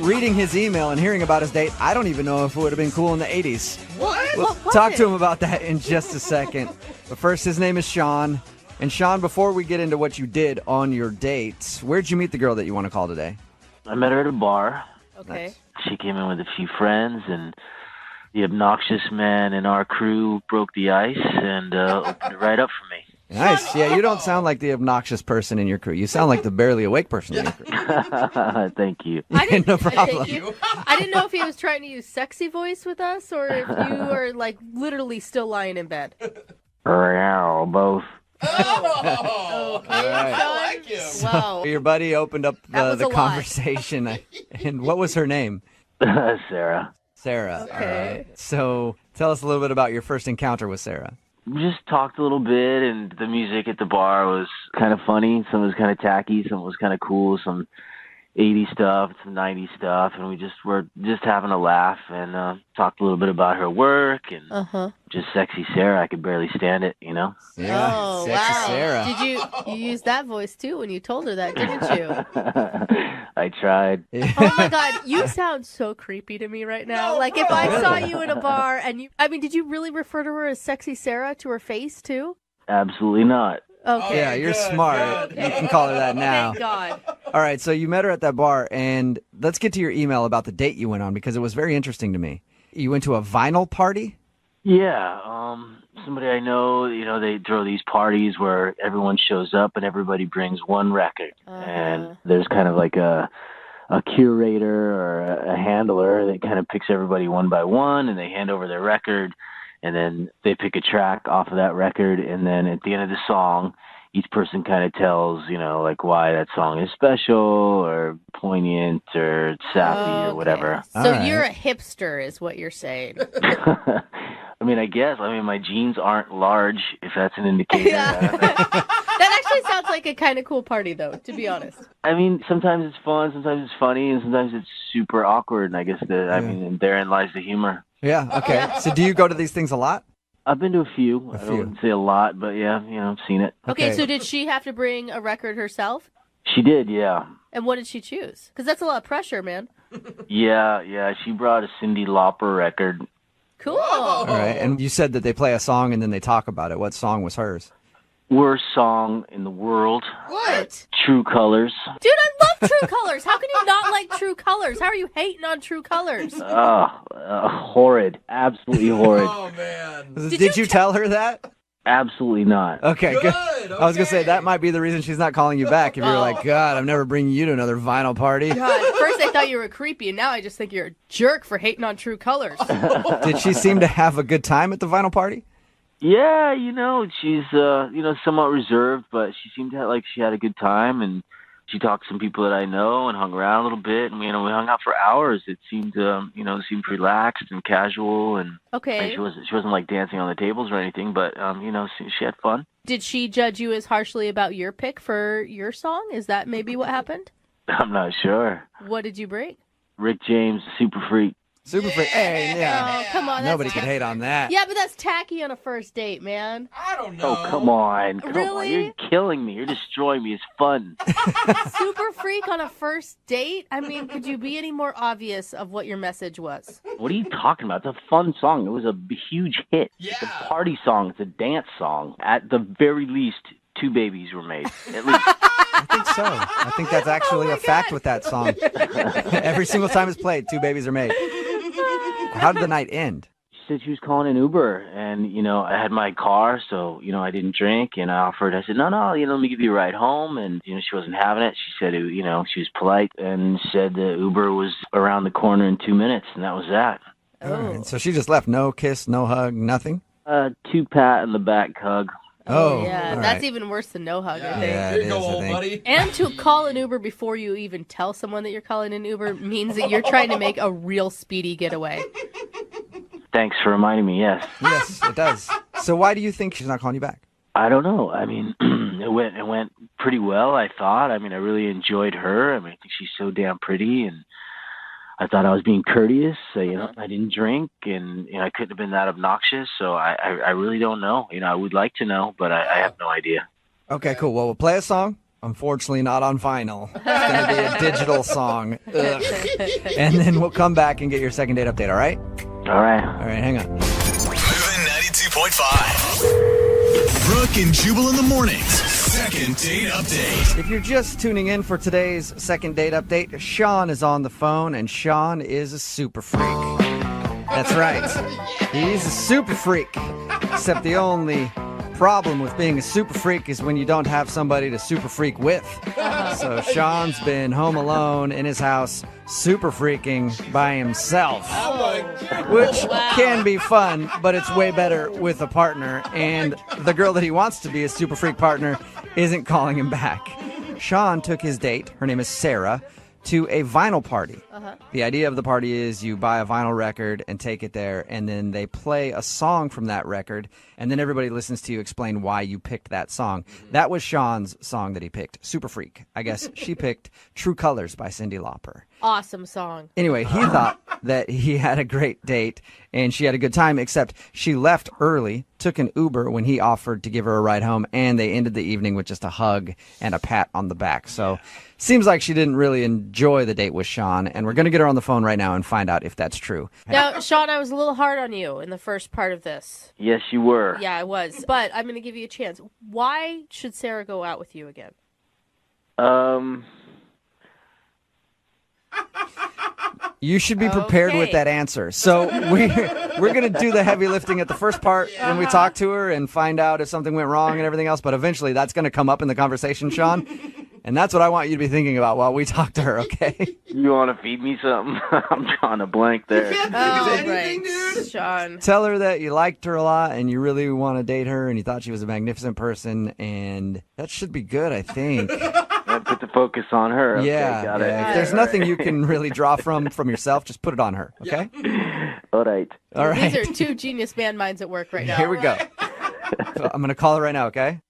reading his email and hearing about his date, I don't even know if it would have been cool in the 80s. What? We'll talk to him about that in just a second. But first, his name is Sean. And Sean, before we get into what you did on your date, where'd you meet the girl that you want to call today? I met her at a bar. Okay. She came in with a few friends, and the obnoxious man in our crew broke the ice and opened it right up for me. Nice. Yeah, you don't sound like the obnoxious person in your crew. You sound like the barely awake person in your crew. Thank you. No problem. I didn't know if he was trying to use sexy voice with us or if you were like literally still lying in bed. Yeah, both. Oh, okay. I like him. Wow. Your buddy opened up That was a the lot. conversation. And what was her name? Sarah. Sarah. Okay. All right. So tell us a little bit about your first encounter with Sarah. We just talked a little bit, and the music at the bar was kind of funny. Some was kind of tacky. Some was kind of cool. Some 80s stuff, some 90s stuff, and we just were just having a laugh and talked a little bit about her work and just sexy Sarah. I could barely stand it, you know? Yeah, Oh, sexy wow. Sarah. Did you use that voice too when you told her that, didn't you? I tried. Oh my God, you sound so creepy to me right now. Like if I saw you in a bar and did you really refer to her as sexy Sarah to her face too? Absolutely not. Okay. Yeah, you're smart. You can call her that now. Thank God. All right, so you met her at that bar, and let's get to your email about the date you went on because it was very interesting to me. You went to a vinyl party? Yeah, somebody I know, you know, they throw these parties where everyone shows up and everybody brings one record. And there's kind of like a curator or a handler that kind of picks everybody one by one, and they hand over their record, and then they pick a track off of that record, and then at the end of the song, each person kind of tells, you know, like why that song is special or poignant or sappy or whatever. So you're a hipster is what you're saying. I mean, I guess. I mean, my jeans aren't large, if that's an indicator. That actually sounds like a kind of cool party, though, to be honest. I mean, sometimes it's fun, sometimes it's funny, and sometimes it's super awkward. And I guess I mean, therein lies the humor. Yeah, okay. So do you go to these things a lot? I've been to a few. I wouldn't say a lot, but yeah, you know, I've seen it. Okay, so did she have to bring a record herself? She did, yeah. And what did she choose? Because that's a lot of pressure, man. Yeah. She brought a Cyndi Lauper record. Cool. All right, and you said that they play a song and then they talk about it. What song was hers? Worst song in the world. What? True Colors. Dude, I love True Colors. How can you not like True Colors? How are you hating on True Colors? Horrid. Absolutely horrid. Oh, man. Did you tell her that? Absolutely not. Okay, good. I was going to say, that might be the reason she's not calling you back. If you're like, God, I'm never bringing you to another vinyl party. God, at first I thought you were creepy, and now I just think you're a jerk for hating on True Colors. Did she seem to have a good time at the vinyl party? Yeah, you know, she's, somewhat reserved, but she seemed to like she had a good time, and she talked to some people that I know and hung around a little bit, and we hung out for hours. It seemed, seemed relaxed and casual, and Okay. she wasn't like dancing on the tables or anything, but, she had fun. Did she judge you as harshly about your pick for your song? Is that maybe what happened? I'm not sure. What did you bring? Rick James, Super Freak. Super Freak. Hey, yeah. Oh, come on. Nobody could hate on that. Yeah, but that's tacky on a first date, man. I don't know. Oh, come on. Come on. Really? You're killing me. You're destroying me. It's fun. Super Freak on a first date? I mean, could you be any more obvious of what your message was? What are you talking about? It's a fun song. It was a huge hit. Yeah. It's a party song. It's a dance song. At the very least, 2 babies were made. At least. I think so. I think that's actually a fact with that song. Every single time it's played, 2 babies are made. How did the night end? She said she was calling an Uber, and, I had my car, so, I didn't drink, and I said, no, let me give you a ride home, and, she wasn't having it. She said, she was polite and said the Uber was around the corner in 2 minutes, and that was that. All right. So she just left. No kiss, no hug, nothing? 2 pat in the back hug. Oh, yeah, all that's right. even worse than no hug, I think. Yeah, it is, I think. And to call an Uber before you even tell someone that you're calling an Uber means that you're trying to make a real speedy getaway. Thanks for reminding me, yes. Yes, it does. So why do you think she's not calling you back? I don't know. I mean, it went pretty well, I thought. I mean, I really enjoyed her. I mean, I think she's so damn pretty, and I thought I was being courteous. I didn't drink, and I couldn't have been that obnoxious. So I really don't know. I would like to know, but I have no idea. Okay, cool. Well, we'll play a song. Unfortunately, not on vinyl. It's going to be a digital song. Ugh. And then we'll come back and get your second date update, all right? All right. All right, hang on. Moving 92.5. Brooke and Jubal in the mornings. Second date update. If you're just tuning in for today's second date update, Sean is on the phone, and Sean is a super freak. That's right. He's a super freak. Except the only problem with being a super freak is when you don't have somebody to super freak with. So Sean's been home alone in his house, super freaking by himself. Which can be fun, but it's way better with a partner. And the girl that he wants to be a super freak partner isn't calling him back. Sean took his date, her name is Sarah, to a vinyl party. The idea of the party is you buy a vinyl record and take it there, and then they play a song from that record, and then everybody listens to you explain why you picked that song. That was Sean's song that he picked, Super Freak. I guess she picked True Colors by Cyndi Lauper. Awesome song. Anyway, he thought that he had a great date, and she had a good time, except she left early, took an Uber when he offered to give her a ride home, and they ended the evening with just a hug and a pat on the back. So seems like she didn't really enjoy the date with Sean, and we're going to get her on the phone right now and find out if that's true. Now, Sean, I was a little hard on you in the first part of this. Yes, you were. Yeah, I was. But I'm going to give you a chance. Why should Sarah go out with you again? You should be prepared with that answer. So we're going to do the heavy lifting at the first part when we talk to her and find out if something went wrong and everything else. But eventually that's going to come up in the conversation, Sean. And that's what I want you to be thinking about while we talk to her, okay? You want to feed me something? I'm drawing a blank there. Sean. Tell her that you liked her a lot and you really want to date her and you thought she was a magnificent person. And that should be good, I think. Put the focus on her. Okay, Yeah, got yeah. it. If there's nothing you can really draw from yourself, just put it on her, okay? All right. All right. These are two genius man minds at work right now. Here we go. So I'm going to call her right now, okay?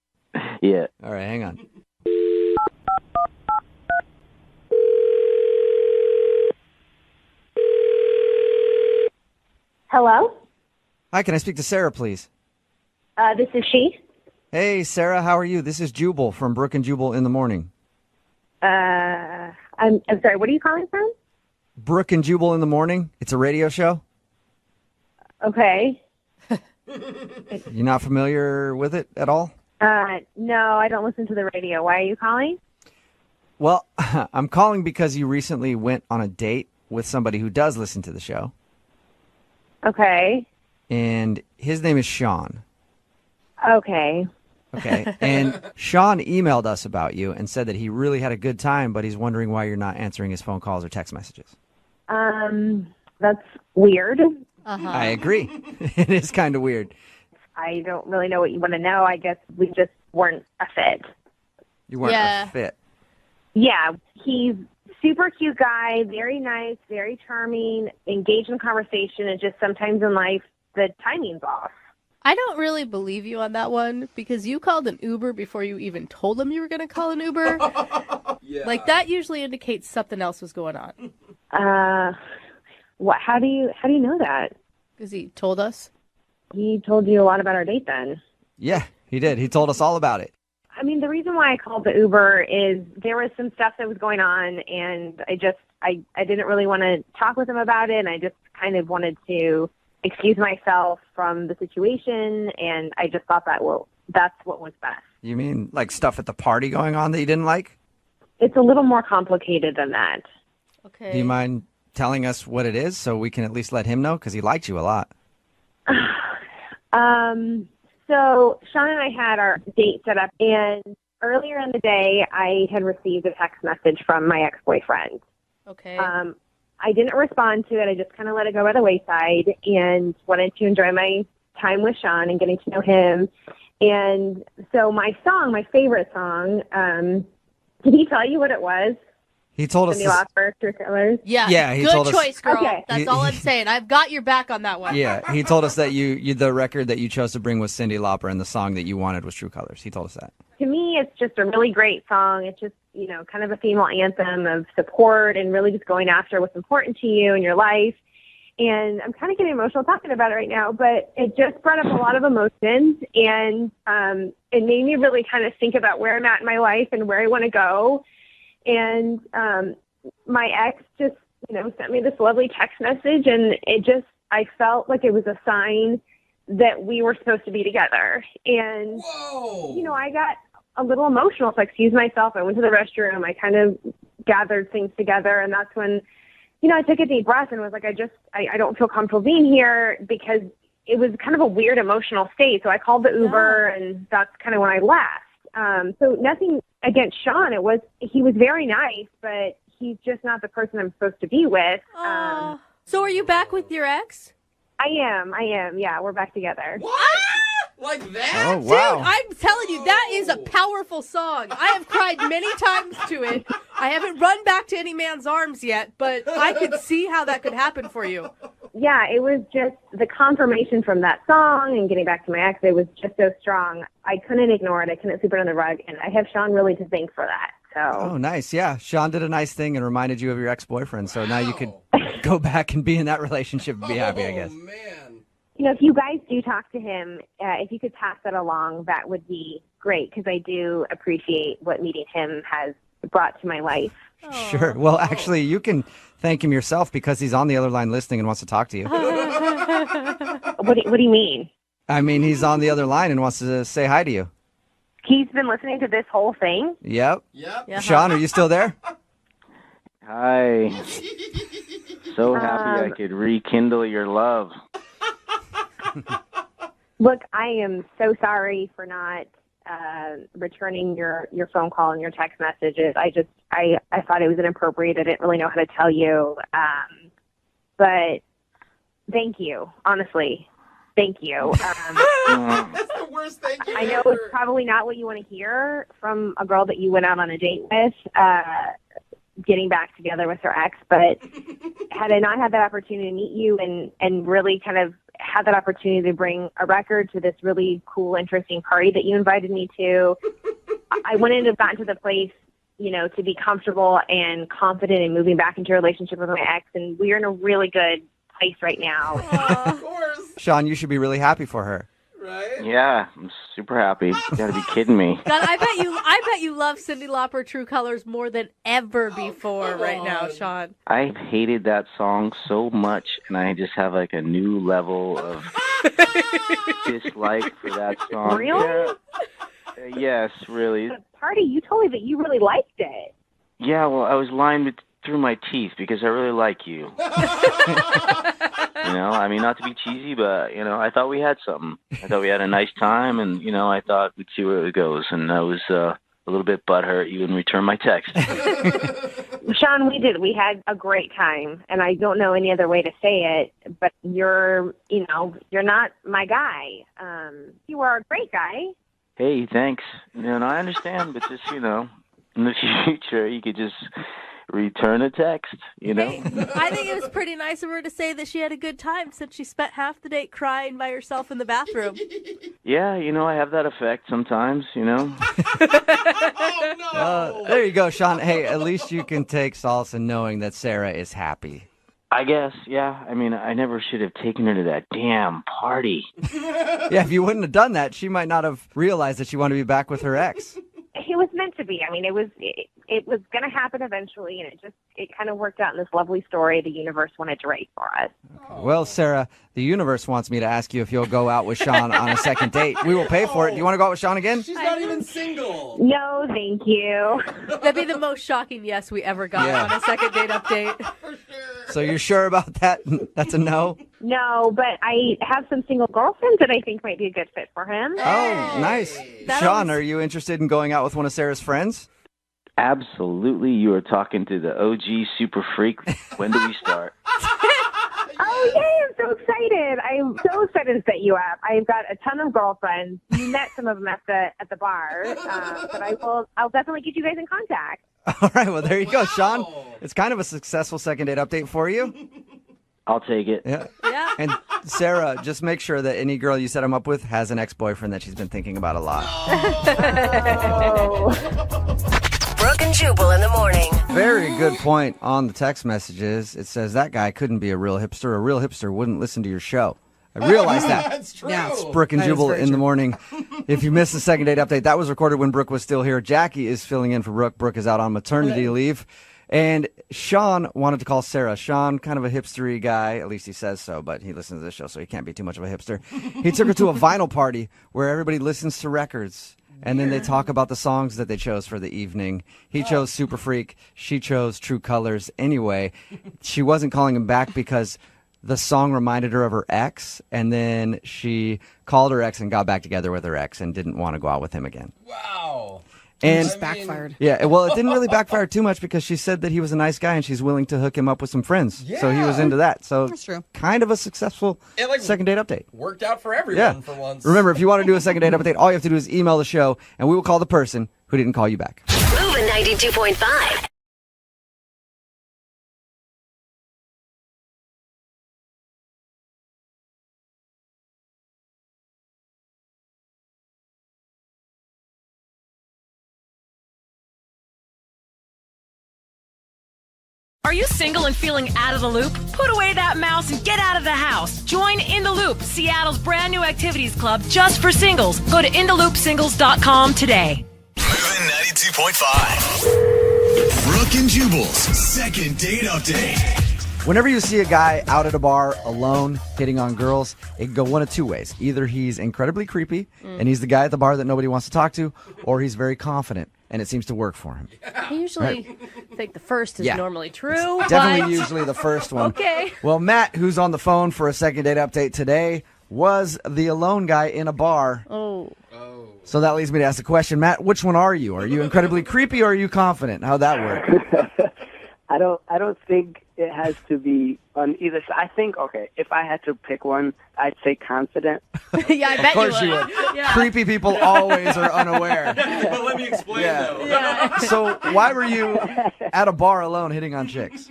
Yeah. All right, hang on. Hello? Hi, can I speak to Sarah, please? This is she. Hey, Sarah, how are you? This is Jubal from Brooke and Jubal in the morning. I'm sorry, what are you calling from? Brooke and Jubal in the morning. It's a radio show. Okay. You're not familiar with it at all? No, I don't listen to the radio. Why are you calling? Well, I'm calling because you recently went on a date with somebody who does listen to the show. Okay. And his name is Sean. Okay. Okay. And Sean emailed us about you and said that he really had a good time, but he's wondering why you're not answering his phone calls or text messages. That's weird. I agree. It is kind of weird. I don't really know what you want to know. I guess we just weren't a fit. You weren't a fit. Yeah, he's super cute guy, very nice, very charming, engaged in conversation, and just sometimes in life the timing's off. I don't really believe you on that one because you called an Uber before you even told him you were going to call an Uber. Like that usually indicates something else was going on. What? How do you know that? Because he told us. He told you a lot about our date then. Yeah, he did. He told us all about it. I mean, the reason why I called the Uber is there was some stuff that was going on, and I didn't really want to talk with him about it, and I just kind of wanted to excuse myself from the situation, and I just thought that, well, that's what was best. You mean like stuff at the party going on that you didn't like? It's a little more complicated than that. Okay. Do you mind telling us what it is so we can at least let him know? Because he liked you a lot. So Sean and I had our date set up, and earlier in the day, I had received a text message from my ex-boyfriend. Okay. I didn't respond to it. I just kind of let it go by the wayside and wanted to enjoy my time with Sean and getting to know him. And so my favorite song, did he tell you what it was? He told us Cindy this. Lauper, True Colors. Yeah, he good told us- choice, girl. Okay. That's all I'm saying. I've got your back on that one. Yeah, he told us that you the record that you chose to bring was Cyndi Lauper and the song that you wanted was True Colors. He told us that. To me, it's just a really great song. It's just, kind of a female anthem of support and really just going after what's important to you in your life. And I'm kind of getting emotional talking about it right now, but it just brought up a lot of emotions, and it made me really kind of think about where I'm at in my life and where I want to go. And my ex just, sent me this lovely text message, and I felt like it was a sign that we were supposed to be together. And, I got a little emotional, so I excused myself. I went to the restroom. I kind of gathered things together, and that's when I took a deep breath and was like, I don't feel comfortable being here, because it was kind of a weird emotional state. So I called the Uber, and that's kind of when I left. So nothing against Sean. He was very nice, but he's just not the person I'm supposed to be with. So are you back with your ex? I am. Yeah, we're back together. What? Like that? Oh, wow. Dude, I'm telling you, that is a powerful song. I have cried many times to it. I haven't run back to any man's arms yet, but I could see how that could happen for you. Yeah, it was just the confirmation from that song and getting back to my ex. It was just so strong. I couldn't ignore it. I couldn't sweep it under the rug, and I have Sean really to thank for that. Oh, nice. Yeah, Sean did a nice thing and reminded you of your ex-boyfriend, so now you could go back and be in that relationship and be happy, I guess. Man. If you guys do talk to him, if you could pass that along, that would be great, because I do appreciate what meeting him has brought to my life. Sure. Well, actually, you can thank him yourself, because he's on the other line listening and wants to talk to you. What do you mean? I mean, he's on the other line and wants to say hi to you. He's been listening to this whole thing? Yep. Yeah. Sean, are you still there? Hi. So happy I could rekindle your love. Look, I am so sorry for not returning your phone call and your text messages. I thought it was inappropriate. I didn't really know how to tell you. But thank you, honestly. Thank you. That's the worst thank you I know ever. it's probably not what you want to hear from a girl that you went out on a date with, getting back together with her ex, but had I not had that opportunity to meet you and really kind of had that opportunity to bring a record to this really cool, interesting party that you invited me to, I wouldn't have gotten to the place, to be comfortable and confident in moving back into a relationship with my ex, and we're in a really good place right now. Of course. Sean, you should be really happy for her. Right? Yeah, I'm super happy. You gotta be kidding me. God, I bet you love Cyndi Lauper True Colors more than ever before right now, Sean. I've hated that song so much, and I just have like a new level of dislike for that song. Really? Yeah. Yes, really. The party, you told me that you really liked it. Yeah, well, I was lying through my teeth because I really like you. I mean, not to be cheesy, but, I thought we had something. I thought we had a nice time, and, I thought we'd see where it goes. And I was a little bit butthurt. You didn't return my text. Sean, we did. We had a great time, and I don't know any other way to say it, but you're not my guy. You are a great guy. Hey, thanks. And I understand, but just, in the future, you could just return a text, Hey, I think it was pretty nice of her to say that she had a good time since she spent half the date crying by herself in the bathroom. Yeah, I have that effect sometimes, Oh, no. There you go, Sean. Hey, at least you can take solace in knowing that Sarah is happy. I guess, yeah. I mean, I never should have taken her to that damn party. Yeah, if you wouldn't have done that, she might not have realized that she wanted to be back with her ex. It was meant to be. I mean, it was going to happen eventually, and it kind of worked out in this lovely story the universe wanted to write for us. Well, Sarah, the universe wants me to ask you if you'll go out with Sean on a second date. We will pay for it. Do you want to go out with Sean again? She's not even single. No, thank you. That'd be the most shocking yes we ever got on a second date update. For sure. So you're sure about that? That's a no? No, but I have some single girlfriends that I think might be a good fit for him. Oh, nice. Sean, are you interested in going out with one of Sarah's friends? Absolutely. You are talking to the OG super freak. When do we start? Oh, yay, I'm so excited. I'm so excited to set you up. I've got a ton of girlfriends. You met some of them at the bar, but I'll definitely get you guys in contact. All right, well, there you go, Sean. It's kind of a successful second date update for you. I'll take it. Yeah. And Sarah, just make sure that any girl you set him up with has an ex-boyfriend that she's been thinking about a lot. Brooke and Jubal in the morning. Very good point on the text messages. It says that guy couldn't be a real hipster. A real hipster wouldn't listen to your show. I realize that. That's true. Yeah. It's Brooke and Jubal in the morning. If you missed the second date update, that was recorded when Brooke was still here. Jackie is filling in for Brooke. Brooke is out on maternity leave. And Sean wanted to call Sarah. Sean, kind of a hipstery guy. At least he says so, but he listens to this show, so he can't be too much of a hipster. He took her to a vinyl party where everybody listens to records. And then they talk about the songs that they chose for the evening. He chose Super Freak. She chose True Colors. Anyway, she wasn't calling him back because the song reminded her of her ex, and then she called her ex and got back together with her ex and didn't want to go out with him again. Wow. And Just backfired. yeah, well, it didn't really backfire too much because she said that he was a nice guy and she's willing to hook him up with some friends. So he was into that. So That's true. kind of a successful second date update. Worked out for everyone for once. Remember, if you want to do a second date update, all you have to do is email the show, and we will call the person who didn't call you back. Moving 92.5. Are you single and feeling out of the loop? Put away that mouse and get out of the house. Join In the Loop, Seattle's brand new activities club just for singles. Go to intheloopsingles.com today. Moving 92.5. Brooke and Jubal's second date update. Whenever you see a guy out at a bar alone hitting on girls, it can go one of two ways. Either he's incredibly creepy and he's the guy at the bar that nobody wants to talk to, or he's very confident and it seems to work for him. I usually think the first is normally true. Definitely usually the first one. Okay. Well, Matt, who's on the phone for a second date update today, was the alone guy in a bar. Oh. So that leads me to ask the question, Matt, which one are you? Are you incredibly creepy or are you confident? How'd that work? I don't think it has to be on either side. I think, okay, if I had to pick one, I'd say confident. Yeah, I bet Of course you would. Yeah. Creepy people always are unaware. But let me explain, though. Yeah. So why were you at a bar alone hitting on chicks?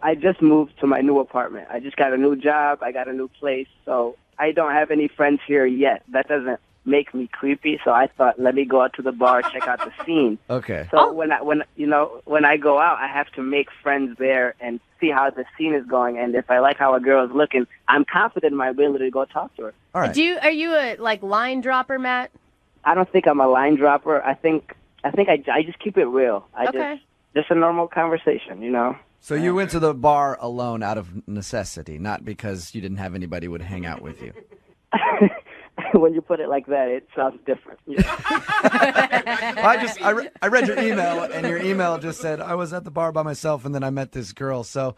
I just moved to my new apartment. I just got a new job. I got a new place. So I don't have any friends here yet. That doesn't make me creepy. So I thought, let me go out to the bar, check out the scene. Okay. So when I go out, I have to make friends there and see how the scene is going. And if I like how a girl is looking, I'm confident in my ability to go talk to her. All right. Are you a line dropper, Matt? I don't think I'm a line dropper. I think I just keep it real. Just a normal conversation, you know. So you went to the bar alone out of necessity, not because you didn't have anybody who would hang out with you. When you put it like that, it sounds different. Yeah. I read your email, and your email just said, I was at the bar by myself, and then I met this girl. So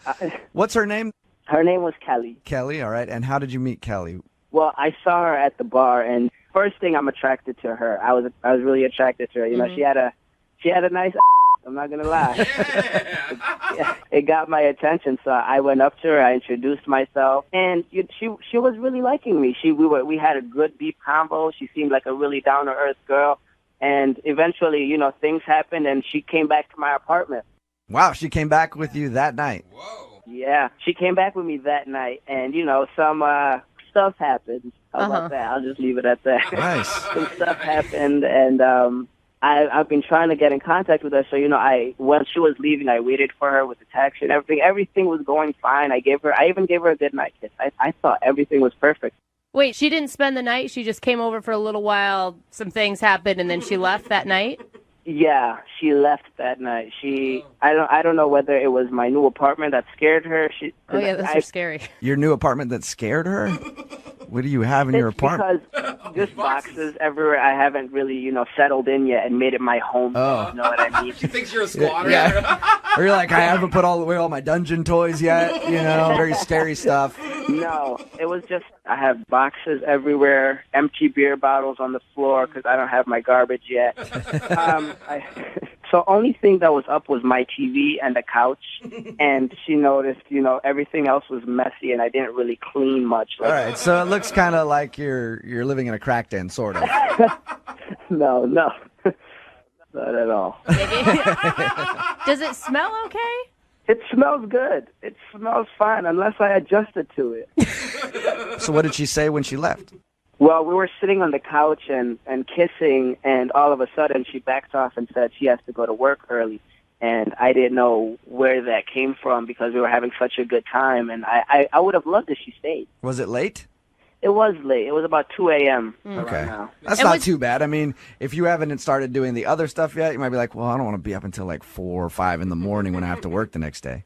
what's her name? Her name was Kelly. Kelly, all right. And how did you meet Kelly? Well, I saw her at the bar, and first thing, I'm attracted to her. I was really attracted to her. You know, she had a nice. I'm not gonna lie. It got my attention, so I went up to her. I introduced myself, and she was really liking me. We had a good deep convo. She seemed like a really down to earth girl, and eventually, you know, things happened, and she came back to my apartment. Wow, she came back with you that night. Whoa. Yeah, she came back with me that night, and you know, some stuff happened. How about that? I'll just leave it at that. Nice. Some stuff happened, and I've been trying to get in contact with her. So, you know, when she was leaving, I waited for her with the taxi and everything. Everything was going fine. I even gave her a good night kiss. I thought everything was perfect. Wait, she didn't spend the night? She just came over for a little while, some things happened, and then she left that night? Yeah, she left that night. I don't know whether it was my new apartment that scared her. Oh yeah, those are scary. Your new apartment that scared her? What do you have in your apartment? Because just boxes everywhere. I haven't really, you know, settled in yet and made it my home. Oh. You know what I mean? She thinks you're a squatter. Yeah. Or you're like, I haven't put away all my dungeon toys yet, you know, very scary stuff. No, it was just I have boxes everywhere, empty beer bottles on the floor because I don't have my garbage yet. So only thing that was up was my TV and the couch, and she noticed, you know, everything else was messy, and I didn't really clean much. All right, so it looks kind of like you're living in a crack den, sort of. No. not at all. Does it smell okay? It smells good. It smells fine unless I adjusted to it. So what did she say when she left? Well, we were sitting on the couch and kissing, and all of a sudden she backs off and said she has to go to work early. And I didn't know where that came from because we were having such a good time, and I would have loved if she stayed. Was it late? It was late. It was about 2 a.m. Okay. Now. That's not too bad. I mean, if you haven't started doing the other stuff yet, you might be like, well, I don't want to be up until like 4 or 5 in the morning when I have to work the next day.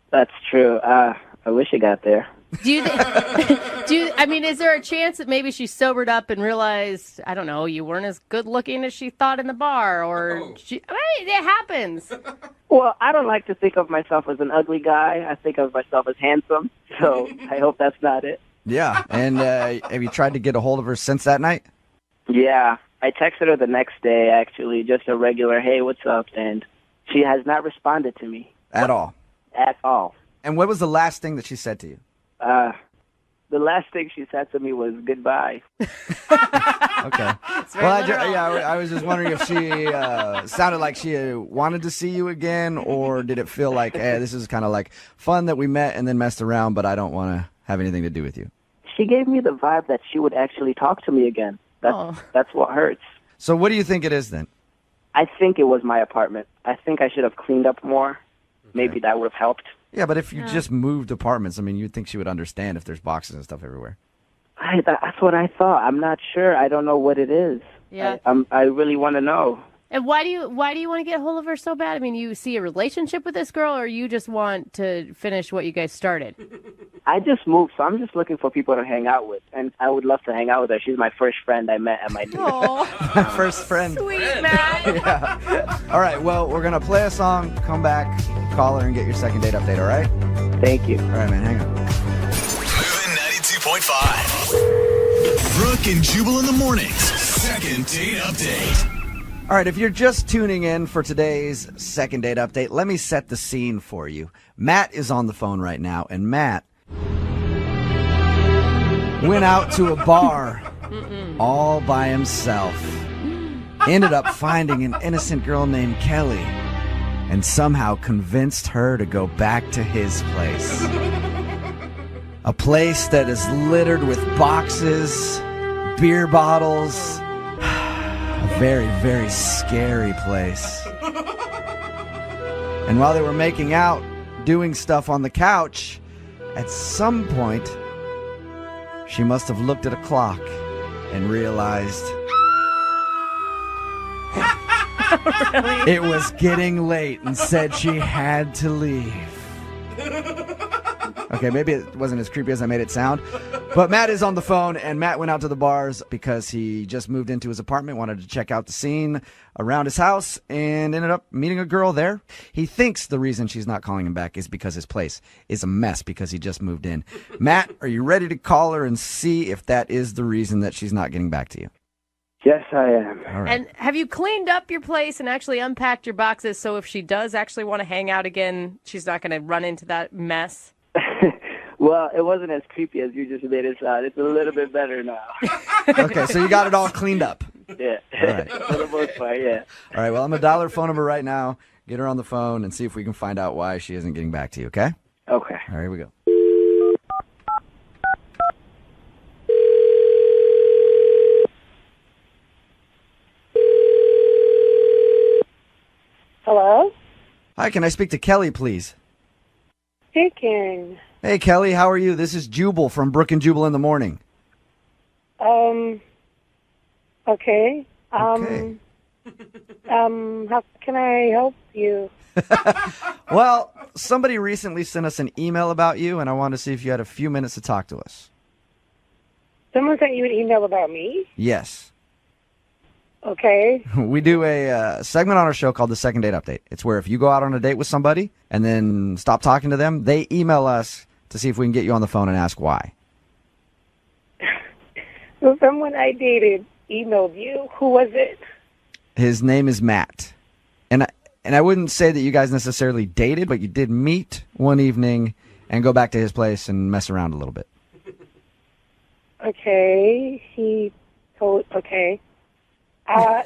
That's true. I wish it got there. I mean, is there a chance that maybe she sobered up and realized, I don't know, you weren't as good looking as she thought in the bar, or it happens. Well, I don't like to think of myself as an ugly guy. I think of myself as handsome. So I hope that's not it. Yeah. And have you tried to get a hold of her since that night? Yeah. I texted her the next day, actually, just a regular, hey, what's up? And she has not responded to me. At all? At all. And what was the last thing that she said to you? The last thing she said to me was goodbye. Okay. Well, I was just wondering if she sounded like she wanted to see you again, or did it feel like, hey, this is kind of like fun that we met and then messed around, but I don't want to have anything to do with you? She gave me the vibe that she would actually talk to me again. That's what hurts. So what do you think it is then? I think it was my apartment. I think I should have cleaned up more. Maybe that would have helped. Yeah, but if you just moved apartments, I mean, you'd think she would understand if there's boxes and stuff everywhere. That's what I thought. I'm not sure. I don't know what it is. Yeah. I really want to know. And why do you want to get a hold of her so bad? I mean, you see a relationship with this girl, or you just want to finish what you guys started? I just moved, so I'm just looking for people to hang out with, and I would love to hang out with her. She's my first friend I met at my new. My first friend. Sweet, man. Yeah. All right, well, we're going to play a song, come back, call her, and get your second date update, all right? Thank you. All right, man, hang on. Moving 92.5. Brooke and Jubal in the mornings. Second date update. All right, if you're just tuning in for today's second date update, let me set the scene for you. Matt is on the phone right now, and Matt went out to a bar all by himself. Ended up finding an innocent girl named Kelly and somehow convinced her to go back to his place. A place that is littered with boxes, beer bottles, a very, very scary place. And while they were making out, doing stuff on the couch, at some point, she must have looked at a clock and realized it was getting late and said she had to leave. Okay, maybe it wasn't as creepy as I made it sound. But Matt is on the phone, and Matt went out to the bars because he just moved into his apartment, wanted to check out the scene around his house, and ended up meeting a girl there. He thinks the reason she's not calling him back is because his place is a mess because he just moved in. Matt, are you ready to call her and see if that is the reason that she's not getting back to you? Yes, I am. All right. And have you cleaned up your place and actually unpacked your boxes so if she does actually want to hang out again, she's not going to run into that mess? Well, it wasn't as creepy as you just made it sound. It's a little bit better now. Okay, so you got it all cleaned up. Yeah. All right. For the most part, yeah. All right, well, I'm going to dial her phone number right now, get her on the phone, and see if we can find out why she isn't getting back to you, okay? Okay. All right, here we go. Hello? Hi, can I speak to Kelly, please? Speaking. Hey, Kelly, how are you? This is Jubal from Brooke and Jubal in the morning. Okay. Okay. How can I help you? Well, somebody recently sent us an email about you, and I wanted to see if you had a few minutes to talk to us. Someone sent you an email about me? Yes. Okay. We do a segment on our show called the Second Date Update. It's where if you go out on a date with somebody and then stop talking to them, they email us to see if we can get you on the phone and ask why. So someone I dated emailed you. Who was it? His name is Matt. And I wouldn't say that you guys necessarily dated, but you did meet one evening and go back to his place and mess around a little bit. Okay. Okay.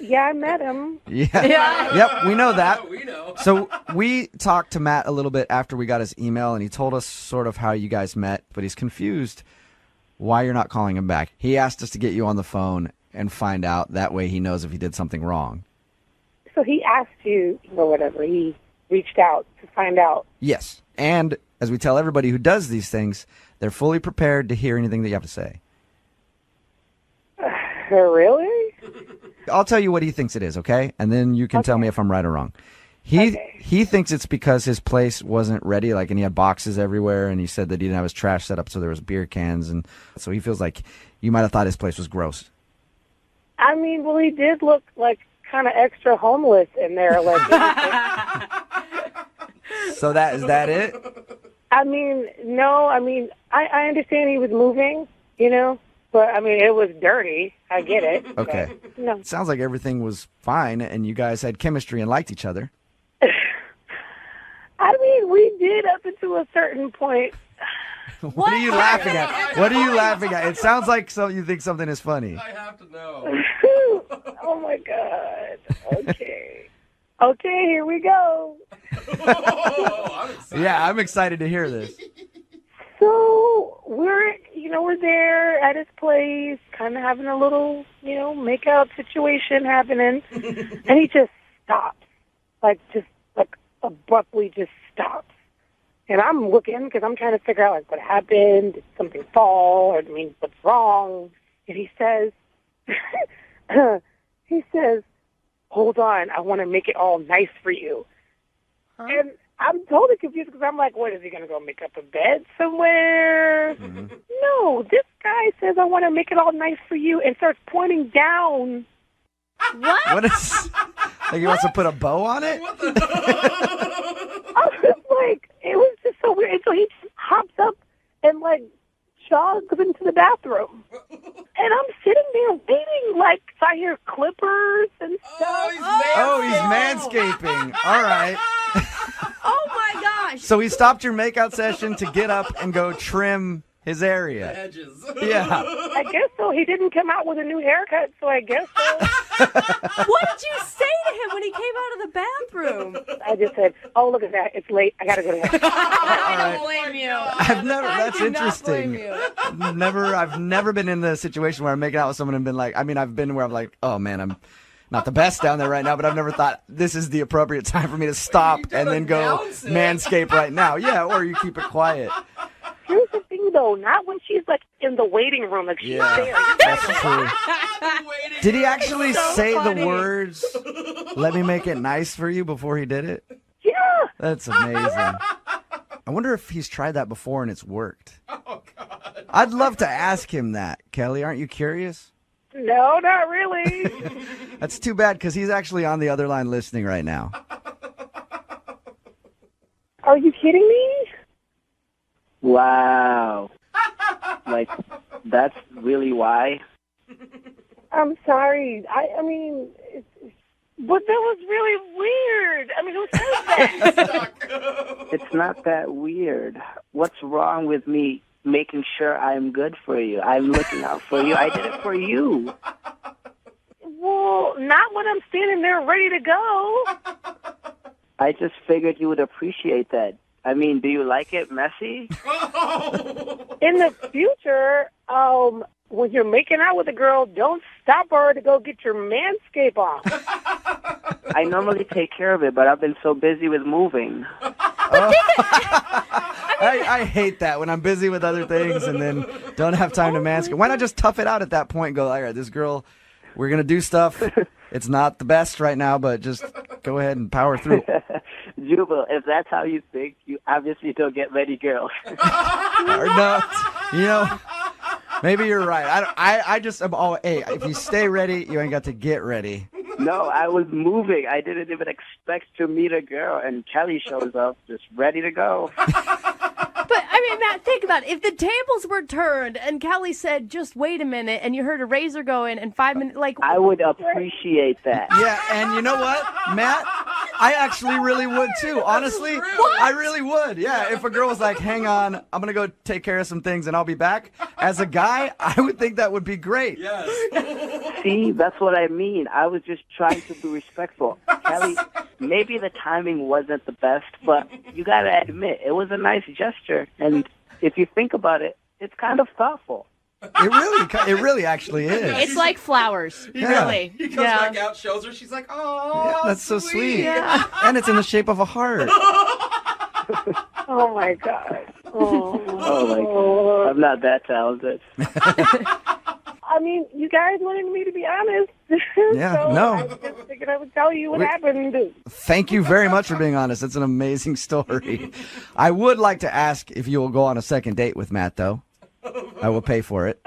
Yeah, I met him. Yeah. Yep, we know that. We know. So we talked to Matt a little bit after we got his email, and he told us sort of how you guys met, but he's confused why you're not calling him back. He asked us to get you on the phone and find out. That way he knows if he did something wrong. So he asked you, or whatever. He reached out to find out. Yes. And as we tell everybody who does these things, they're fully prepared to hear anything that you have to say. Really? I'll tell you what he thinks it is, okay? And then you can tell me if I'm right or wrong. He thinks it's because his place wasn't ready, like, and he had boxes everywhere, and he said that he didn't have his trash set up, so there was beer cans, and so he feels like you might have thought his place was gross. I mean, well, he did look like kind of extra homeless in there. Like, So is that it? I mean, no. I mean, I understand he was moving, but I mean, it was dirty. I get it. Okay. But, no. It sounds like everything was fine, and you guys had chemistry and liked each other. I mean, we did up until a certain point. What are you laughing at? What are you laughing at? It sounds like you think something is funny. I have to know. Oh my God. Okay. Okay, here we go. Yeah, I'm excited to hear this. So we're there at his place, kind of having a little, make-out situation happening, and he just stops, just abruptly just stops. And I'm looking because I'm trying to figure out what happened. Did something fall? Or what's wrong? And he says, "Hold on, I want to make it all nice for you." Huh? And I'm totally confused because I'm like, what, is he going to go make up a bed somewhere? Mm-hmm. No, this guy says, "I want to make it all nice for you," and starts pointing down. What? What is? Like he wants to put a bow on it? I was like, it was just so weird. And so he just hops up and jogs into the bathroom. And I'm sitting there waiting, so I hear clippers and stuff. He's manscaping. All right. Oh my gosh. So he stopped your makeout session to get up and go trim his area. The edges. Yeah. I guess so. He didn't come out with a new haircut, so I guess so. What did you say to him when he came out of the bathroom? I just said, "Oh, look at that. It's late. I got to go to work." I don't blame you. That's interesting. I've never been in the situation where I'm making out with someone and been like, I've been where I'm like, oh man, I'm not the best down there right now, but I've never thought this is the appropriate time for me to stop and then go manscape right now. Yeah, or you keep it quiet. Here's the thing, though. Not when she's, in the waiting room. She's there. That's true. Did he actually say the words, "Let me make it nice for you," before he did it? Yeah. That's amazing. I wonder if he's tried that before and it's worked. Oh, God. I'd love to ask him that. Kelly, aren't you curious? No, not really. That's too bad because he's actually on the other line listening right now. Are you kidding me? Wow. That's really why? I'm sorry. But that was really weird. Who says that? It's not that weird. What's wrong with me making sure I'm good for you? I'm looking out for you. I did it for you. Well, not when I'm standing there ready to go. I just figured you would appreciate that. Do you like it messy? In the future, when you're making out with a girl, don't stop her to go get your manscape on. I normally take care of it, but I've been so busy with moving. I hate that when I'm busy with other things and then don't have time to manscape. Why not just tough it out at that point and go, all right, this girl, we're going to do stuff. It's not the best right now, but just go ahead and power through. Jubal, if that's how you think, you obviously don't get many girls. Or no, maybe you're right. I just am all, hey, if you stay ready, you ain't got to get ready. No, I was moving. I didn't even expect to meet a girl, and Kelly shows up just ready to go. But, Matt, think about it. If the tables were turned and Kelly said, "Just wait a minute," and you heard a razor go in and 5 minutes, I would appreciate that. Yeah, and you know what, Matt? I actually really would too. Honestly, I really would. Yeah, if a girl was like, hang on, I'm going to go take care of some things and I'll be back. As a guy, I would think that would be great. Yes. See, that's what I mean. I was just trying to be respectful. Kelly, maybe the timing wasn't the best, but you got to admit, it was a nice gesture. And if you think about it, it's kind of thoughtful. It really actually is. It's like flowers, really. He comes back out, shows her. She's like, oh, That's so sweet. Yeah. And it's in the shape of a heart. Oh my God. Oh my God. I'm not that talented. I mean, you guys wanted me to be honest. Yeah, so no. I just figured I would tell you what happened. Thank you very much for being honest. It's an amazing story. I would like to ask if you will go on a second date with Matt, though. I will pay for it.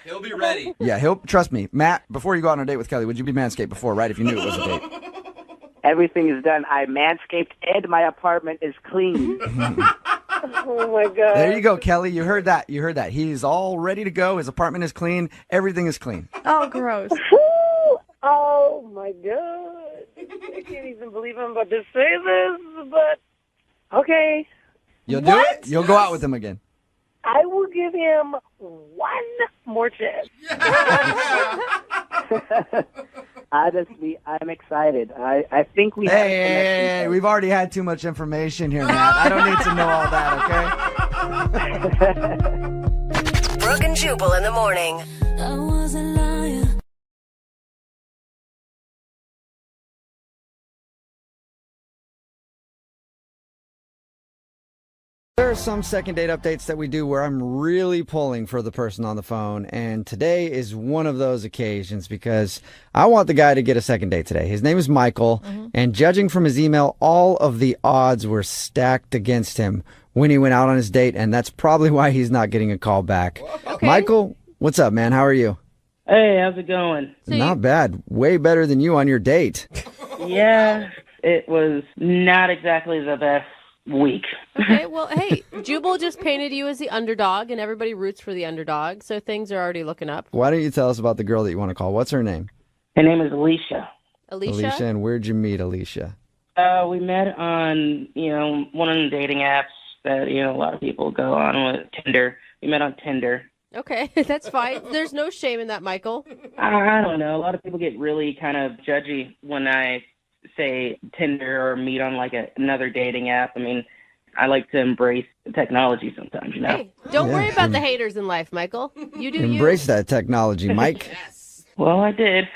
He'll be ready. Yeah, trust me. Matt, before you go on a date with Kelly, would you be Manscaped before, right, if you knew it was a date? Everything is done. I manscaped and my apartment is clean. Oh my God. There you go, Kelly. You heard that. He's all ready to go. His apartment is clean. Everything is clean. Oh, gross. Oh my God. I can't even believe I'm about to say this, but okay. You'll do it? You'll go out with him again. I will give him one more chance. Honestly, I'm excited. I think we have Hey, we've already had too much information here, Matt. I don't need to know all that, okay? Brooke and Jubal in the morning. I was a liar. There are some second date updates that we do where I'm really pulling for the person on the phone, and today is one of those occasions because I want the guy to get a second date today. His name is Michael, and judging from his email, all of the odds were stacked against him when he went out on his date, and that's probably why he's not getting a call back. Okay. Michael, what's up, man? How are you? Hey, how's it going? Not bad. Way better than you on your date. Yeah, it was not exactly the best week. Okay, well, hey, Jubal just painted you as the underdog, and everybody roots for the underdog, so things are already looking up. Why don't you tell us about the girl that you want to call? What's her name? Her name is Alicia. Alicia? And where'd you meet Alicia? We met on, one of the dating apps that, a lot of people go on with, Tinder. We met on Tinder. Okay, that's fine. There's no shame in that, Michael. I don't know. A lot of people get really kind of judgy when I say Tinder or meet on like another dating app. I mean, I like to embrace technology sometimes, Hey, don't worry about the haters in life, Michael. You do Embrace that technology, Mike. Well, I did.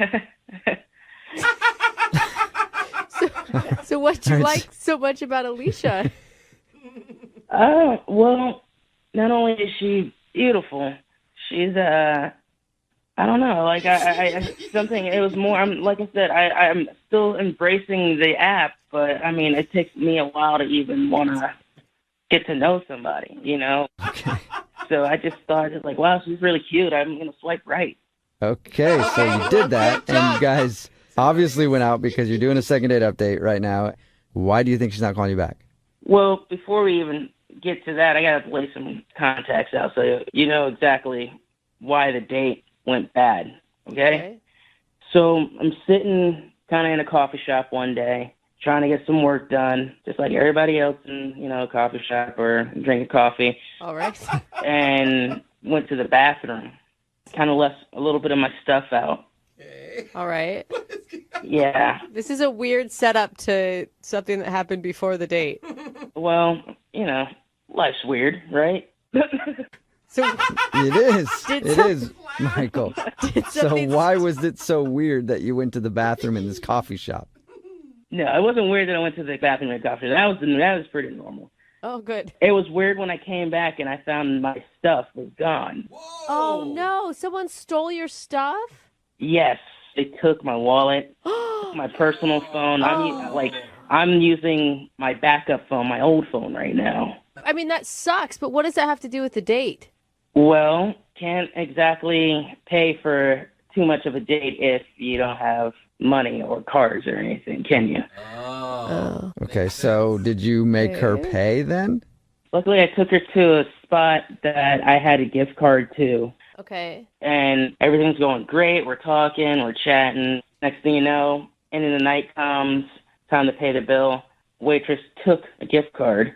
So what do you like so much about Alicia? Well, not only is she beautiful, she's I don't know, like I something. It was more. Like I said, I'm still embracing the app, but I mean, it takes me a while to even want to get to know somebody, Okay. So I just thought, like, wow, she's really cute. I'm gonna swipe right. Okay, so you did that, and you guys obviously went out because you're doing a second date update right now. Why do you think she's not calling you back? Well, before we even get to that, I gotta lay some context out so you know exactly why the date went bad. Okay? So I'm sitting kind of in a coffee shop one day, trying to get some work done, just like everybody else in, a coffee shop or drinking coffee. All right. And went to the bathroom, kind of left a little bit of my stuff out. All right. Yeah. This is a weird setup to something that happened before the date. Well, life's weird, right? So it is. It is, Michael. So why was it so weird that you went to the bathroom in this coffee shop? No, it wasn't weird that I went to the bathroom in a coffee shop. That was pretty normal. Oh, good. It was weird when I came back and I found my stuff was gone. Oh, no. Someone stole your stuff? Yes. They took my wallet, my personal phone. I'm using my backup phone, my old phone right now. I mean, that sucks, but what does that have to do with the date? Well, can't exactly pay for too much of a date if you don't have money or cars or anything, can you? Oh. Okay, so did you make her pay then? Luckily, I took her to a spot that I had a gift card to. Okay. And everything's going great. We're talking, we're chatting. Next thing you know, and then the night comes, time to pay the bill. Waitress took a gift card,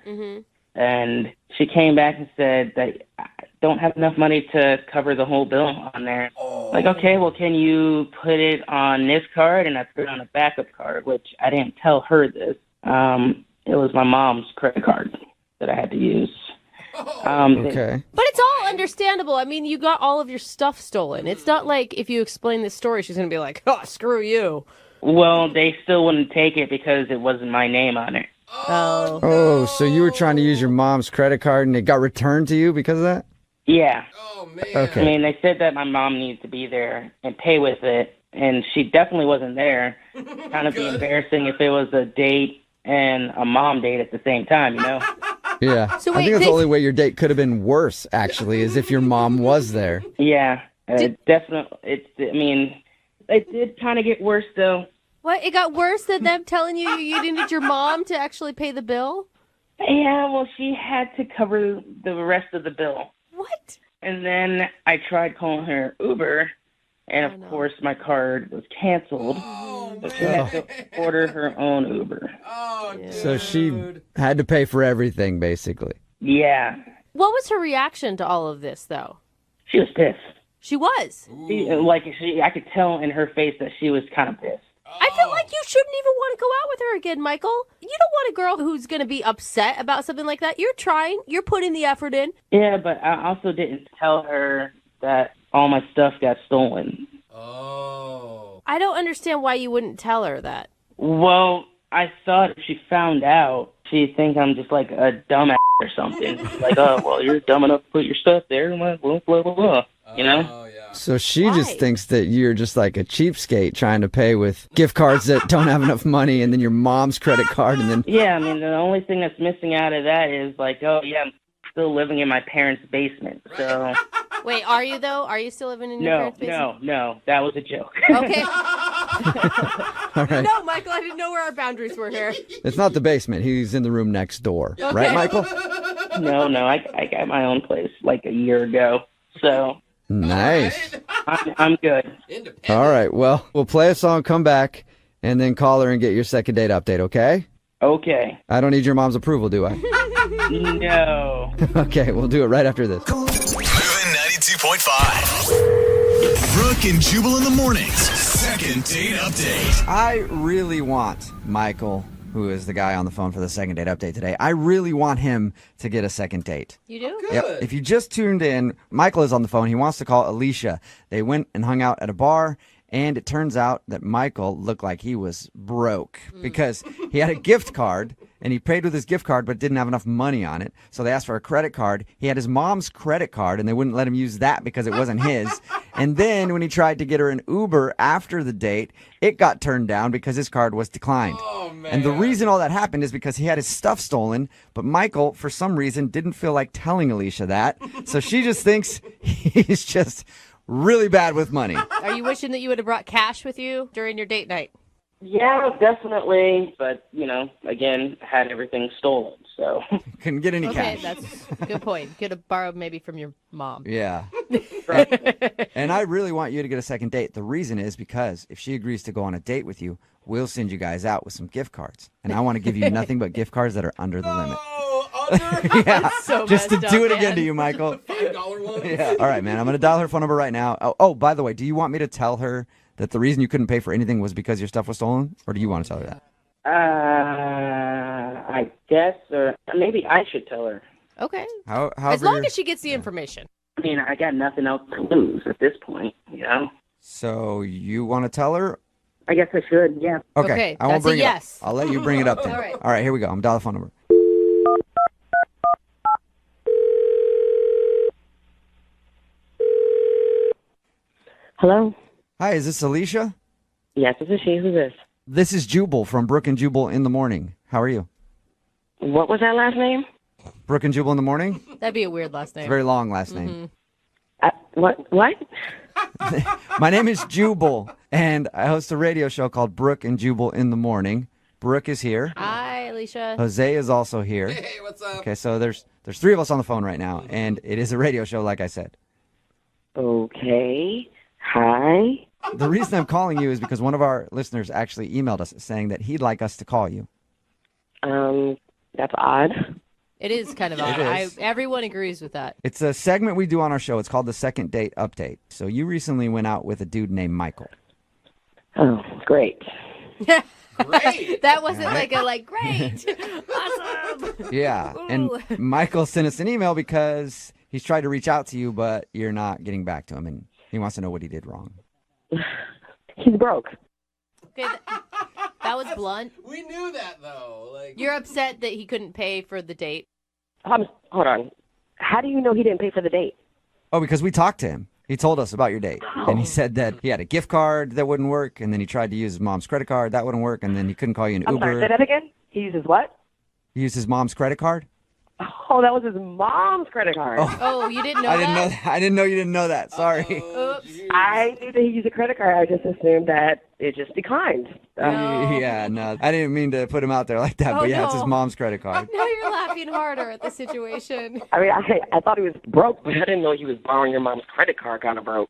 and she came back and said that I don't have enough money to cover the whole bill on there. Like, okay, well, can you put it on this card? And I put it on a backup card, which I didn't tell her this. It was my mom's credit card that I had to use. Okay. But it's all understandable. I mean, you got all of your stuff stolen. It's not like if you explain this story, she's going to be like, oh, screw you. Well, they still wouldn't take it because it wasn't my name on it. Oh, so you were trying to use your mom's credit card and it got returned to you because of that? Yeah. Oh, man. Okay. I mean, they said that my mom needs to be there and pay with it, and she definitely wasn't there. Kind of be embarrassing if it was a date and a mom date at the same time, you know? Yeah. So I wait, think that's they- the only way your date could have been worse, actually, is if your mom was there. Yeah, definitely. It did kind of get worse, though. What? It got worse than them telling you needed your mom to actually pay the bill? Yeah, well, she had to cover the rest of the bill. What? And then I tried calling her Uber, and of course my card was canceled. So she had to order her own Uber. So she had to pay for everything, basically. Yeah. What was her reaction to all of this, though? She was pissed. She was? I could tell in her face that she was kind of pissed. I feel like you shouldn't even want to go out with her again, Michael. You don't want a girl who's going to be upset about something like that. You're trying. You're putting the effort in. Yeah, but I also didn't tell her that all my stuff got stolen. I don't understand why you wouldn't tell her that. Well, I thought if she found out, she'd think I'm just like a dumbass or something. Like, oh, well, you're dumb enough to put your stuff there, blah, blah, blah, blah. You know? So she just thinks that you're just like a cheapskate trying to pay with gift cards that don't have enough money and then your mom's credit card and then... Yeah, I mean, the only thing that's missing out of that is like, oh, yeah, I'm still living in my parents' basement, so... Wait, are you, though? Are you still living in your parents' basement? No, that was a joke. Okay. All right. No, Michael, I didn't know where our boundaries were here. It's not the basement. He's in the room next door. Right, Michael? No, I got my own place like a year ago, so... Nice. I'm good. All right. Well, we'll play a song, come back, and then call her and get your second date update, okay? Okay. I don't need your mom's approval, do I? No. Okay, we'll do it right after this. Moving 92.5. Brooke and Jubal in the mornings. Second date update. I really want Michael, who is the guy on the phone for the second date update today, I really want him to get a second date. You do? Yep. If you just tuned in, Michael is on the phone. He wants to call Alicia. They went and hung out at a bar, and it turns out that Michael looked like he was broke because he had a gift card, and he paid with his gift card but didn't have enough money on it. So they asked for a credit card. He had his mom's credit card, and they wouldn't let him use that because it wasn't his. And then when he tried to get her an Uber after the date, it got turned down because his card was declined. And the reason all that happened is because he had his stuff stolen, but Michael, for some reason, didn't feel like telling Alicia that. So she just thinks he's just really bad with money. Are you wishing that you would have brought cash with you during your date night? Yeah, definitely. But, again, had everything stolen, so. Couldn't get any Okay, cash. that's a good point. Could have borrowed maybe from your mom. Yeah. And I really want you to get a second date. The reason is because if she agrees to go on a date with you, we'll send you guys out with some gift cards. And I want to give you nothing but gift cards that are under the limit. Yeah, so just to messed do up, it again man. to you, Michael. $5 ones. Yeah. All right, man. I'm going to dial her phone number right now. Oh, by the way, do you want me to tell her that the reason you couldn't pay for anything was because your stuff was stolen? Or do you want to tell her that? I guess, or maybe I should tell her. Okay. However As long you're- as she gets the information. I mean, I got nothing else to lose at this point, So you want to tell her? I guess I should, yeah. Okay, I won't that's a bring it yes. up. I'll let you bring it up then. All right. Here we go. I'm dialing the phone number. Hello? Hi, is this Alicia? Yes, this is she. Who's this? This is Jubal from Brooke and Jubal in the morning. How are you? What was that last name? Brooke and Jubal in the morning? That'd be a weird last It's a name. very long last name. What? My name is Jubal, and I host a radio show called Brooke and Jubal in the morning. Brooke is here. Hi, Alicia. Jose is also here. Hey, what's up? Okay, so there's three of us on the phone right now, and it is a radio show, like I said. Okay. Hi. The reason I'm calling you is because one of our listeners actually emailed us saying that he'd like us to call you. That's odd. It is kind of odd. Everyone agrees with that. It's a segment we do on our show. It's called the Second Date Update. So you recently went out with a dude named Michael. Oh, great. Great. That wasn't great. Awesome. Yeah. And Michael sent us an email because he's tried to reach out to you, but you're not getting back to him. And he wants to know what he did wrong. He's broke. Okay, that was blunt. We knew that, though. You're upset that he couldn't pay for the date. Hold on. How do you know he didn't pay for the date? Oh, because we talked to him. He told us about your date. And he said that he had a gift card that wouldn't work, and then he tried to use his mom's credit card. That wouldn't work, and then he couldn't call you an I'm Uber. sorry, say that again? He uses what? He used his mom's credit card? Oh, that was his mom's credit card. Oh, you didn't know I that? didn't know that. I didn't know you didn't know that. Sorry. Oops. I knew that he used a credit card. I just assumed that it just declined. Yeah, no. I didn't mean to put him out there like that, but yeah, it's his mom's credit card. Now you're laughing harder at the situation. I mean, I thought he was broke, but I didn't know he was borrowing your mom's credit card kind of broke.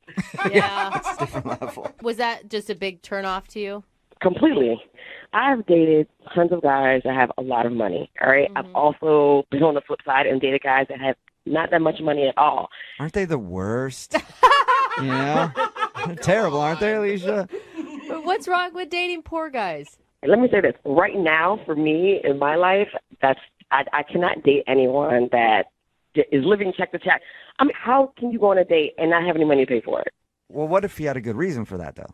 Yeah. It's a different level. Was that just a big turnoff to you? Completely. I've dated tons of guys that have a lot of money, all right? Mm-hmm. I've also been on the flip side and dated guys that have not that much money at all. Aren't they the worst? You know? They're terrible, aren't they, Alicia? What's wrong with dating poor guys? Let me say this. Right now, for me, in my life, I cannot date anyone that is living check to check. I mean, how can you go on a date and not have any money to pay for it? Well, what if he had a good reason for that, though?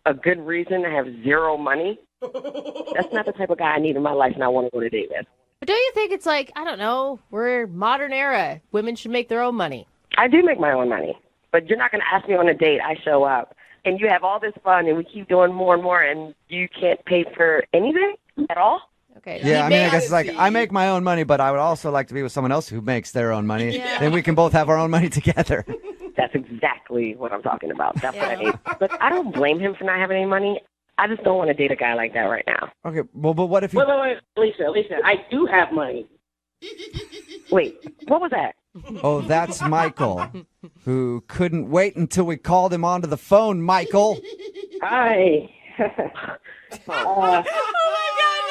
A good reason to have zero money? That's not the type of guy I need in my life and I want to go on a date with. But don't you think it's I don't know, we're modern era. Women should make their own money. I do make my own money, but you're not going to ask me on a date. I show up, and you have all this fun, and we keep doing more and more, and you can't pay for anything at all? Okay. Yeah, I mean, I guess it's like, I make my own money, but I would also like to be with someone else who makes their own money. Yeah. Then we can both have our own money together. That's exactly what I'm talking about. That's what I need. But I don't blame him for not having any money. I just don't want to date a guy like that right now. Okay, well, but what if he... Wait, Alicia, I do have money. Wait, what was that? Oh, that's Michael, who couldn't wait until we called him onto the phone, Michael. Hi. Oh my God,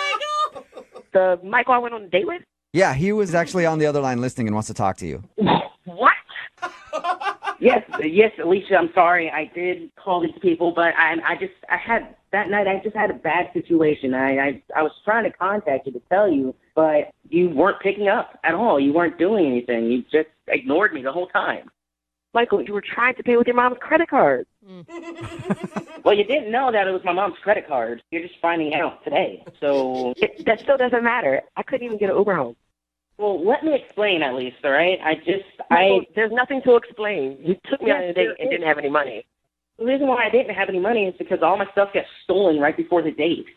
Michael! The Michael I went on a date with? Yeah, he was actually on the other line listening and wants to talk to you. What? Yes, Alicia, I'm sorry. I did call these people, but that night I just had a bad situation. I was trying to contact you to tell you, but you weren't picking up at all. You weren't doing anything. You just ignored me the whole time. Michael, you were trying to pay with your mom's credit card. Well, you didn't know that it was my mom's credit card. You're just finding out today. So That still doesn't matter. I couldn't even get an Uber home. Well, let me explain at least, all right? There's nothing to explain. You took me on a date and didn't have any money. The reason why I didn't have any money is because all my stuff got stolen right before the date.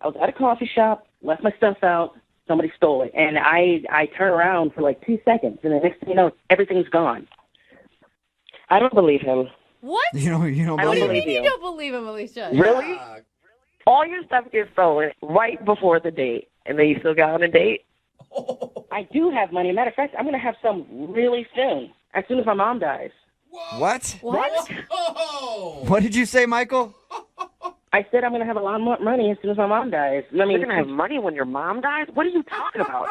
I was at a coffee shop, left my stuff out, somebody stole it, and I turn around for like 2 seconds, and the next thing you know, everything's gone. I don't believe him. What? You don't I don't believe believe him? you. You don't believe him, Alicia. Really? All your stuff gets stolen right before the date, and then you still got on a date? I do have money. Matter of fact, I'm going to have some really soon, as soon as my mom dies. What? What? What did you say, Michael? I said I'm going to have a lot more money as soon as my mom dies. I mean, You're going to have money when your mom dies? What are you talking about?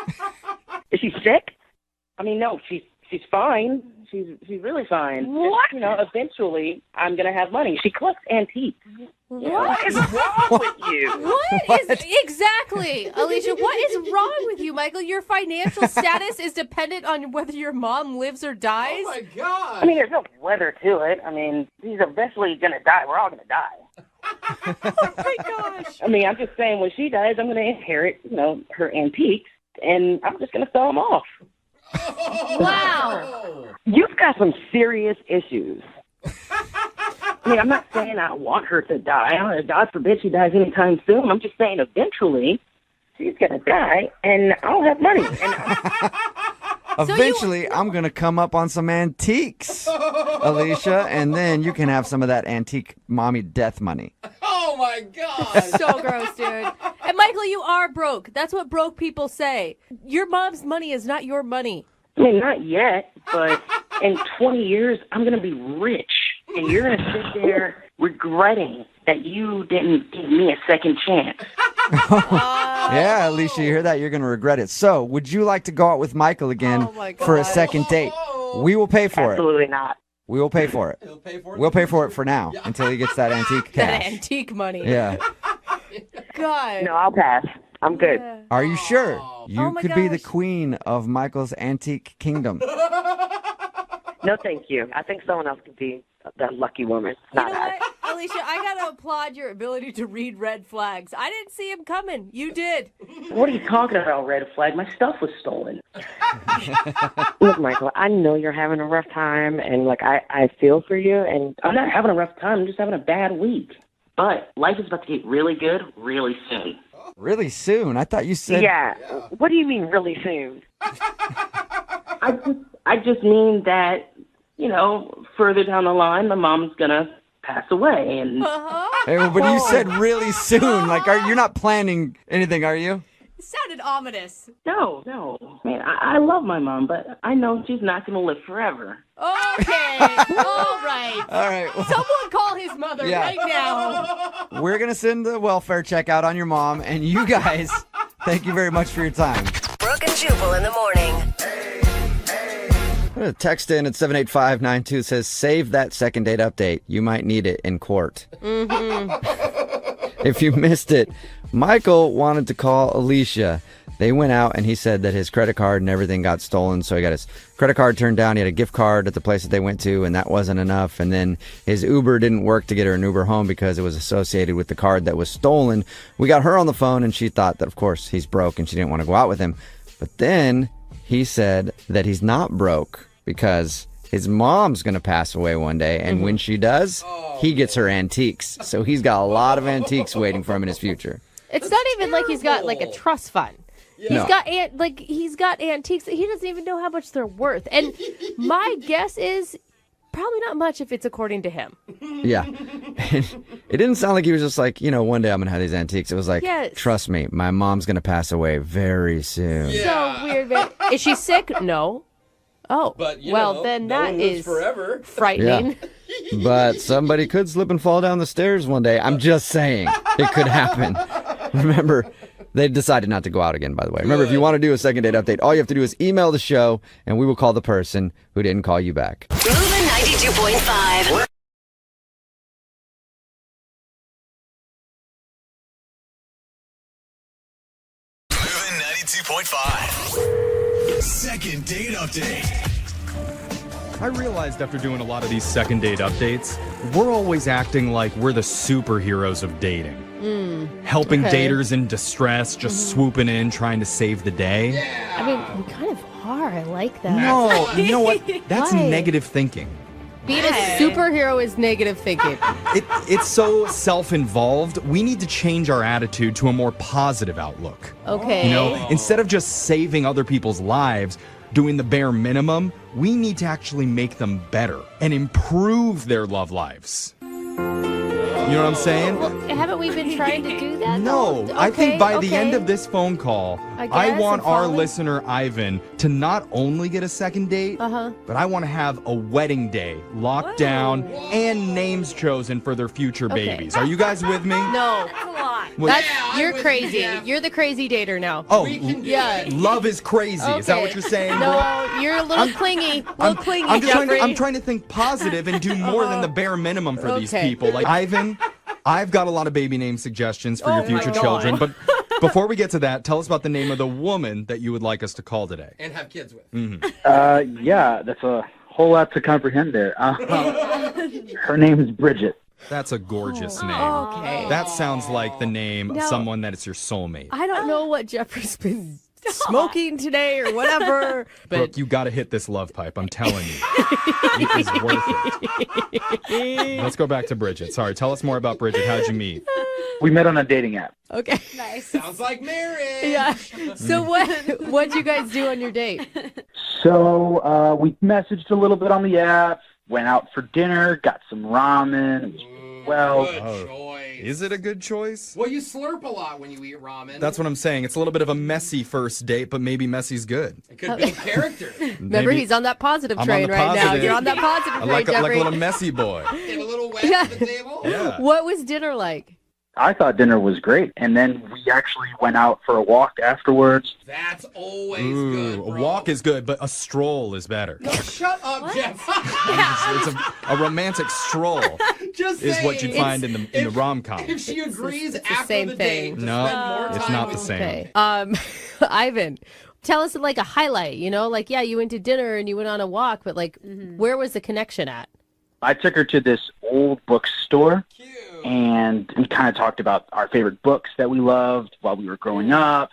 Is she sick? I mean, no, she's fine. She's really fine. What? You know, eventually I'm going to have money. She collects antiques. What is wrong with you? What is exactly, Alicia? What is wrong with you, Michael? Your financial status is dependent on whether your mom lives or dies. Oh my God! I mean, there's no weather to it. I mean, she's eventually going to die. We're all going to die. Oh my gosh! I mean, I'm just saying, when she dies, I'm going to inherit, her antiques, and I'm just going to sell them off. Wow! You've got some serious issues. I mean, I'm not saying I want her to die. God forbid she dies anytime soon. I'm just saying eventually she's going to die, and I'll have money. Eventually, I'm going to come up on some antiques, Alicia, and then you can have some of that antique mommy death money. Oh my God! So gross, dude. And Michael, you are broke. That's what broke people say. Your mom's money is not your money. I mean, not yet, but in 20 years, I'm going to be rich. And you're going to sit there regretting that you didn't give me a second chance. Yeah, Alicia, you hear that? You're going to regret it. So, would you like to go out with Michael again for a second date? We will pay for it. Absolutely not. We will pay for it. We'll pay for it for now until he gets that antique That cash. antique money. Yeah. God. No, I'll pass. I'm good. Are you sure? You Oh my could be the gosh. queen of Michael's antique kingdom. No, thank you. I think someone else could be that lucky woman. Not I. Alicia, I gotta applaud your ability to read red flags. I didn't see him coming. You did. What are you talking about, red flag? My stuff was stolen. Look, Michael, I know you're having a rough time, and like I feel for you, and I'm not having a rough time. I'm just having a bad week. But life is about to get really good really soon. Really soon? I thought you said... yeah. What do you mean really soon? I just mean that, you know, further down the line, my mom's gonna pass away, and Hey, well, but you said really soon. Like, you're not planning anything, are you? It sounded ominous. no. Man, I love my mom, but I know she's not gonna live forever. Okay. All right. All right. Well, Someone call his mother Yeah. right now. we're going to send the welfare check out on your mom. And you guys, thank you very much for your time. Brooke and Jubal in the morning. A text in at 78592 says, save that second date update. You might need it in court. If you missed it, Michael wanted to call Alicia. They went out and he said that his credit card and everything got stolen. So he got his credit card turned down. He had a gift card at the place that they went to, and that wasn't enough. And then his Uber didn't work to get her an Uber home because it was associated with the card that was stolen. We got her on the phone and she thought that, of course, he's broke and she didn't want to go out with him. But then he said that he's not broke because his mom's going to pass away one day. And when she does, he gets her antiques. So he's got a lot of antiques waiting for him in his future. It's not even like he's got like a trust fund. No. He's got antiques that he doesn't even know how much they're worth. And my guess is probably not much if it's according to him. Yeah. It didn't sound like he was just like, you know, one day I'm going to have these antiques. It was like, Yes. trust me, my mom's going to pass away very soon. So weird, man. Is she sick? No. Oh, But, you well, know, then no that one lives is forever. frightening. Yeah. But somebody could slip and fall down the stairs one day. I'm just saying it could happen. Remember, they decided not to go out again, by the way. Remember, if you want to do a second date update, all you have to do is email the show, and we will call the person who didn't call you back. Moving 92.5. Moving 92.5. Second date update. I realized after doing a lot of these second date updates, we're always acting like we're the superheroes of dating. Helping okay. daters in distress, just swooping in, trying to save the day. I mean, we kind of are. I like that. No, you know what? That's Why? negative thinking. Being a superhero is negative thinking. It's so self-involved. We need to change our attitude to a more positive outlook. Okay. You know, instead of just saving other people's lives, doing the bare minimum, we need to actually make them better and improve their love lives. You know what I'm saying? Well, haven't we been trying to do that? No, though? I think by the okay. end of this phone call, I I guess want I'm our following. listener, Ivan, to not only get a second date, but I want to have a wedding day locked down and names chosen for their future Okay. babies. Are you guys with me? No. Well- You're crazy. You're the crazy dater now. Oh, yeah. love is crazy. Is that Okay. what you're saying? No, you're a little clingy. I'm Jeffrey. I'm trying to think positive and do more than the bare minimum for these Okay. people. Like Ivan, I've got a lot of baby name suggestions for your Oh future my God. children, but before we get to that, tell us about the name of the woman that you would like us to call today. And have kids with. Yeah, that's a whole lot to comprehend there. Her name's Bridget. That's a gorgeous name. Okay. That sounds like the name of Now- someone that is your soulmate. I don't know what Jeffrey's been smoking today or whatever, but Brooke, you got to hit this love pipe. I'm telling you. It is worth it. Let's go back to Bridget. Sorry, tell us more about Bridget. How'd you meet? We met on a dating app. okay. Nice. Sounds like marriage. Yeah. So what'd you guys do on your date? So we messaged a little bit on the app, went out for dinner, got some ramen. It was Good choice. Is it a good choice? Well, you slurp a lot when you eat ramen. That's what I'm saying. It's a little bit of a messy first date, but maybe messy's good. It could build character. Remember, he's on that positive I'm train on the right now. positive. You're on that positive I train, like a Jeffrey. little messy boy. Get a little wet at the table. Yeah. What was dinner like? I thought dinner was great, and then we actually went out for a walk afterwards. That's always Ooh, good, a bro. walk is good, but a stroll is better. No, shut up, Jeff. It's a romantic stroll Just is what saying. you find in the rom-com. If she agrees it's after the same the thing. date, to No, spend more time it's not the with same. Okay. Ivan, tell us like a highlight, like, yeah, you went to dinner and you went on a walk, but like, where was the connection at? I took her to this old bookstore, and we kind of talked about our favorite books that we loved while we were growing up,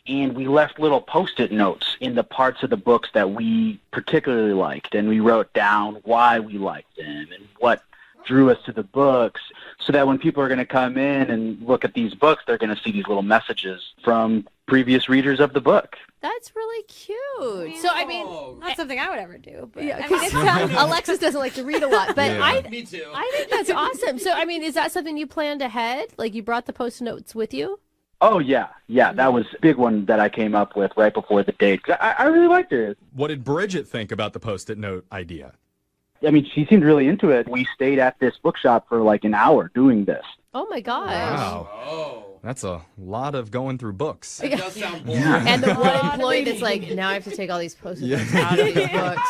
and we left little Post-it notes in the parts of the books that we particularly liked, and we wrote down why we liked them and what drew us to the books, so that when people are going to come in and look at these books, they're going to see these little messages from previous readers of the book. That's really cute. So, I mean, Not something I would ever do. But yeah, I mean, it 'cause sounds Alexis doesn't like to read a lot, but Yeah. Me too. I think that's awesome. So, I mean, is that something you planned ahead? Like, you brought the Post-it notes with you? Oh, yeah, that was a big one that I came up with right before the date. 'Cause I really liked her. What did Bridget think about the Post-it note idea? I mean, she seemed really into it. We stayed at this bookshop for like an hour doing this. Oh, my gosh. Wow. Oh. That's a lot of going through books. That does sound boring. And the one employee that's like, now I have to take all these Post-it notes out of these books.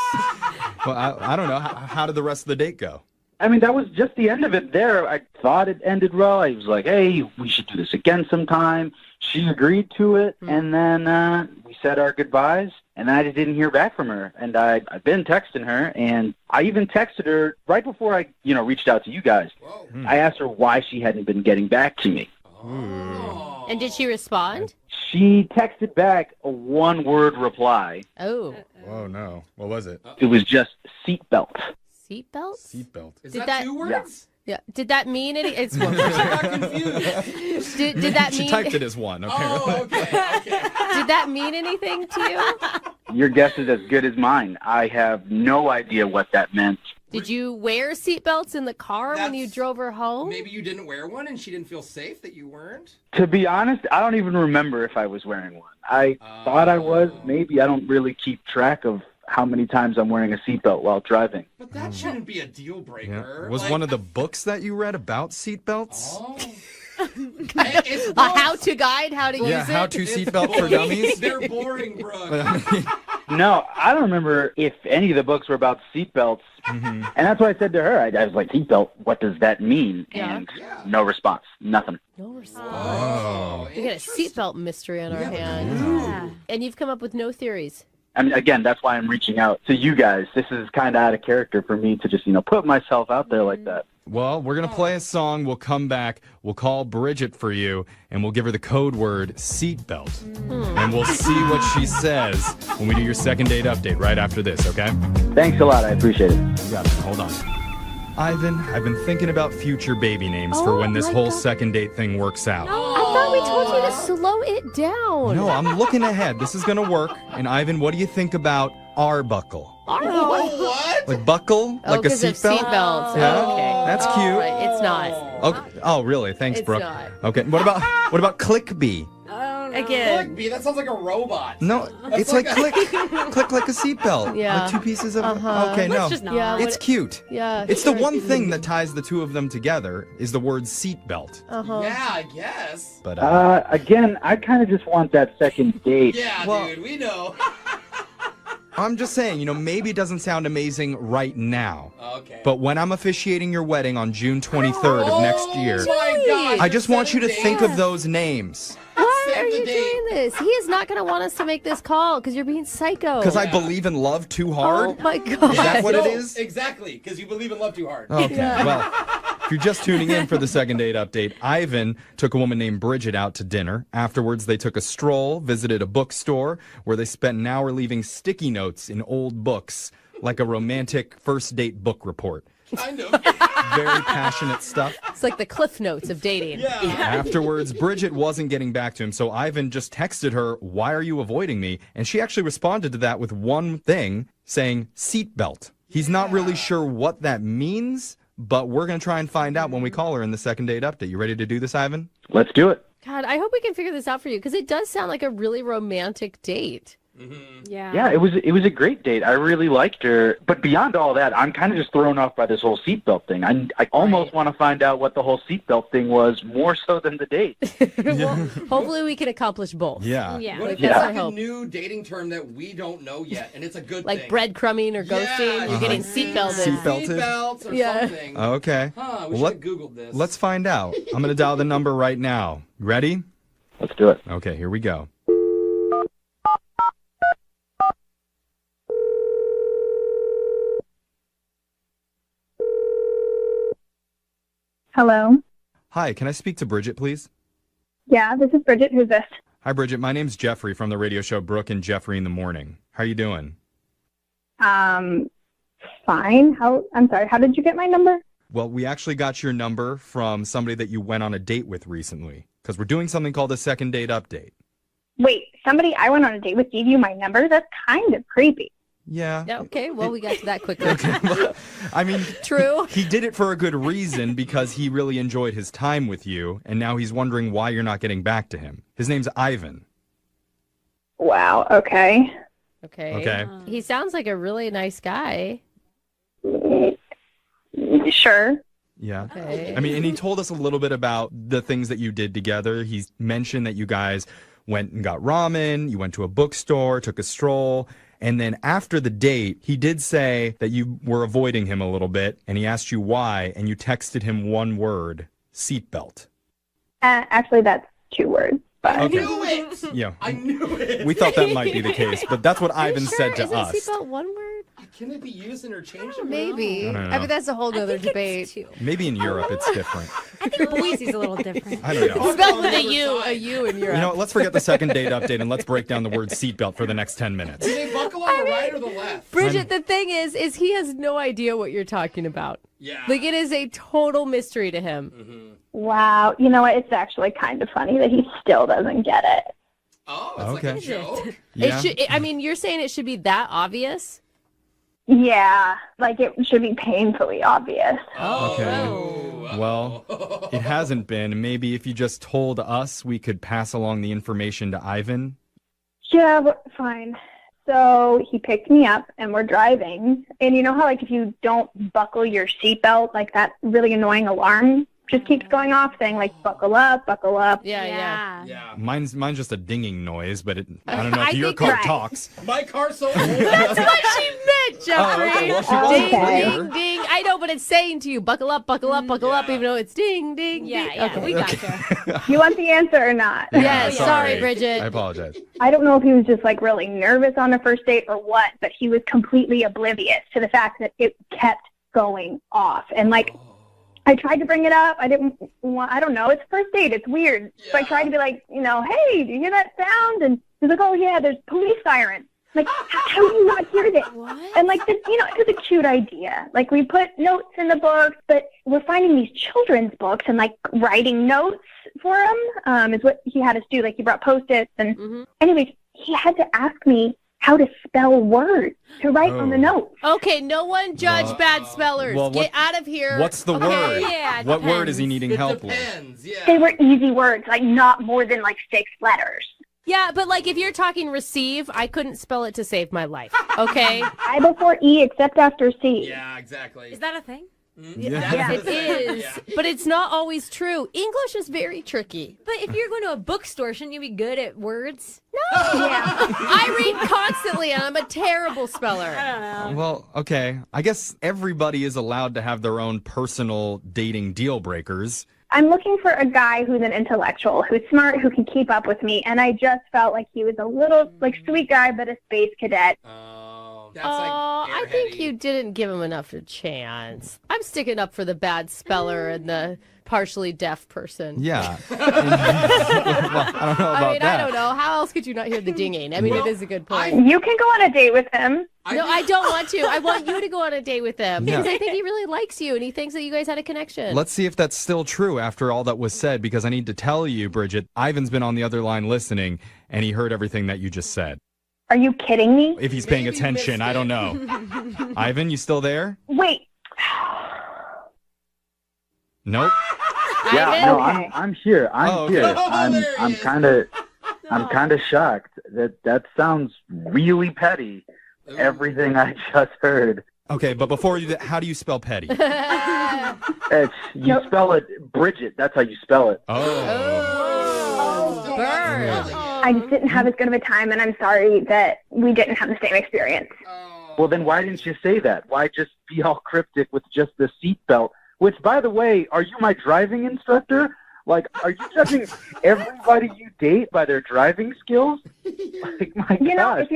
Well, I don't know. How did the rest of the date go? I mean, that was just the end of it there. I thought it ended well. I was like, hey, we should do this again sometime. She agreed to it, and then we said our goodbyes, and then I just didn't hear back from her. And I've been texting her, and I even texted her right before I, reached out to you guys. I asked her why she hadn't been getting back to me. And did she respond? She texted back a one-word reply. Oh. Oh, no. What was it? It was just seatbelt. Seatbelt? Seatbelt. Is Did that that- 2 words? Yeah. Did that mean any? It's one. I got confused. Did that She mean? typed it as one, apparently. Oh, okay. Did that mean anything to you? Your guess is as good as mine. I have no idea what that meant. Did you wear seatbelts in the car when you That's- drove her home? Maybe you didn't wear one and she didn't feel safe that you weren't? To be honest, I don't even remember if I was wearing one. I thought I was. Maybe I don't really keep track of how many times I'm wearing a seatbelt while driving. But that shouldn't be a deal Yeah. breaker. Was Like, one of the books that you read about seatbelts? Oh. It's A how-to guide, how to use Yeah, it. how to seatbelt for dummies. They're boring, Brooke. No, I don't remember if any of the books were about seatbelts. And that's what I said to her. I was like, seatbelt, what does that mean? Yeah. And no response. Nothing. No response. Oh. We got a seatbelt mystery on our hands. And you've come up with no theories. I mean, again, that's why I'm reaching out to you guys. This is kind of out of character for me to just, put myself out there like that. Well, we're going to play a song. We'll come back. We'll call Bridget for you, and we'll give her the code word seatbelt. And we'll see what she says when we do your second date update right after this, okay? Thanks a lot. I appreciate it. You got it. Hold on. Ivan, I've been thinking about future baby names for when this whole second date thing works out. I thought we told you to slow it down. No, I'm looking ahead. This is going to work. And Ivan, what do you think about Arbuckle? What? Like buckle? Oh, like a because of seatbelt? seatbelts. Yeah. Okay. That's cute. Right, it's not. Okay. Oh, really? Thanks, It's Brooke. not. Okay. What about Clickbee? Again. Click B, that sounds like a robot. No, it's like click like a seatbelt. Yeah. Like two pieces of. Uh-huh. Okay, no. Let's just not. Yeah, It's cute. Yeah. It's the sure. one thing that ties the two of them together is the word seatbelt. Uh-huh. Yeah, I guess. But Again, I kind of just want that second date. Yeah, Well- dude, we know. I'm just saying, maybe it doesn't sound amazing right now. Okay. But when I'm officiating your wedding on June 23rd of next year, my God, I just want you to set a think date. of those names. Why Save are the you date. doing this? He is not going to want us to make this call because you're being psycho. Because I believe in love too hard. Oh my God. Is that what it No, is? Exactly, because you believe in love too hard. Okay. Well, if you're just tuning in for the second date update, Ivan took a woman named Bridget out to dinner. Afterwards, they took a stroll, visited a bookstore where they spent an hour leaving sticky notes in old books, like a romantic first date book report. Kind of. Very passionate stuff. It's like the cliff notes of dating. Yeah. Afterwards, Bridget wasn't getting back to him, so Ivan just texted her, "Why are you avoiding me?" And she actually responded to that with one thing, saying seatbelt. He's not really sure what that means, but we're going to try and find out when we call her in the second date update. You ready to do this, Ivan? Let's do it. God, I hope we can figure this out for you because it does sound like a really romantic date. Yeah, it was a great date. I really liked her. But beyond all that, I'm kind of just thrown off by this whole seatbelt thing. I almost want to find out what the whole seatbelt thing was, more so than the date. Well, hopefully we can accomplish both. Yeah. What if That's it's our like a hope. new dating term that we don't know yet, and it's a good Like thing? breadcrumbing or ghosting. You're getting seatbelted. Seatbelts or something. Okay. Huh, we should have Googled this. Let's find out. I'm going to dial the number right now. Ready? Let's do it. Okay, here we go. Hello. Hi, can I speak to Bridget, please? Yeah, this is Bridget. Who's this? Hi, Bridget. My name's Jeffrey from the radio show Brooke and Jeffrey in the Morning. How are you doing? Fine. I'm sorry. How did you get my number? Well, we actually got your number from somebody that you went on a date with recently because we're doing something called a second date update. Wait, somebody I went on a date with gave you my number? That's kind of creepy. Yeah. Okay, well, we got to that quickly. I mean, True. He did it for a good reason because he really enjoyed his time with you, and now he's wondering why you're not getting back to him. His name's Ivan. Wow, okay. Okay. He sounds like a really nice guy. Sure. Yeah. Okay. I mean, and he told us a little bit about the things that you did together. He mentioned that you guys went and got ramen, you went to a bookstore, took a stroll, and then after the date, he did say that you were avoiding him a little bit, and he asked you why, and you texted him one word, seatbelt. Actually, that's 2 words. But Okay. I knew it! Yeah. I knew it! We thought that might be the case, but that's what Ivan said to Isn't us. seatbelt one word? Can it be used interchangeably? Maybe. I don't know. I mean, that's a whole other debate. Maybe in Europe it's different. I think Boise's a little different. I don't know. Spelled with a U in Europe. You know what, let's forget the second date update and let's break down the word seatbelt for the next 10 minutes. Do they buckle on the right or the left? Bridget, the thing is he has no idea what you're talking about. Yeah. Like, it is a total mystery to him. wow, you know what? It's actually kind of funny that he still doesn't get it. Oh, it's Okay. like a joke? Yeah. I mean, you're saying it should be that obvious? Yeah, like it should be painfully obvious. Okay. Well, it hasn't been. Maybe if you just told us, we could pass along the information to Ivan. Yeah, but fine. So he picked me up and we're driving. And you know how like if you don't buckle your seatbelt, like that really annoying alarm just keeps going off saying like buckle up, buckle up. Yeah. Mine's just a dinging noise, but I don't know if I your think- car Right. talks. My car's so old. That's what she meant, Jeffrey. Oh, okay. Well, she wasn't ding, clear. ding, ding. I know, but it's saying to you, buckle up, buckle up, buckle up, even though it's ding, ding, Yeah, ding. yeah, Okay. we got you. You want the answer or not? Yes, sorry, Bridget. I apologize. I don't know if he was just like really nervous on the first date or what, but he was completely oblivious to the fact that it kept going off. And like, I tried to bring it up. I don't know. It's first date. It's weird. So I tried to be like, hey, do you hear that sound? And he's like, oh yeah, there's police sirens. Like, how do you not hear this? And like, it was a cute idea. Like we put notes in the books, but we're finding these children's books and like writing notes for him is what he had us do. Like he brought Post-its and anyways, he had to ask me how to spell words to write on the notes. Okay, no one judge bad spellers. well, Get out of here. What's the Okay. word? Yeah, it What word is he depends. needing help with? Depends, yeah. They were easy words, like not more than like 6 letters. Yeah, but like if you're talking receive, I couldn't spell it to save my life. Okay? I before E except after C. Yeah, exactly. Is that a thing? Yeah, it is. But it's not always true. English is very tricky. But if you're going to a bookstore, shouldn't you be good at words? No. I read constantly and I'm a terrible speller. I don't know. Well, okay. I guess everybody is allowed to have their own personal dating deal breakers. I'm looking for a guy who's an intellectual, who's smart, who can keep up with me, and I just felt like he was a little like sweet guy, but a space cadet. That's I think you didn't give him enough of a chance. I'm sticking up for the bad speller and the partially deaf person. Yeah. Well, I don't know about that. I don't know. How else could you not hear the dinging? I mean, it is a good point. You can go on a date with him. No, I don't want to. I want you to go on a date with him because Yeah. I think he really likes you and he thinks that you guys had a connection. Let's see if that's still true after all that was said, because I need to tell you, Bridget, Ivan's been on the other line listening, and he heard everything that you just said. Are you kidding me? If he's paying attention, I don't know. Ivan, you still there? Wait. Nope. Yeah, no, Okay. I'm here. I'm here. I'm kind of shocked that sounds really petty. Everything I just heard. Okay, but before you do that, how do you spell petty? You spell it Bridget. That's how you spell it. I just didn't have as good of a time, and I'm sorry that we didn't have the same experience. Well, then why didn't you say that? Why just be all cryptic with just the seatbelt? Which, by the way, are you my driving instructor? Like, are you judging everybody you date by their driving skills? Like, my You know, gosh.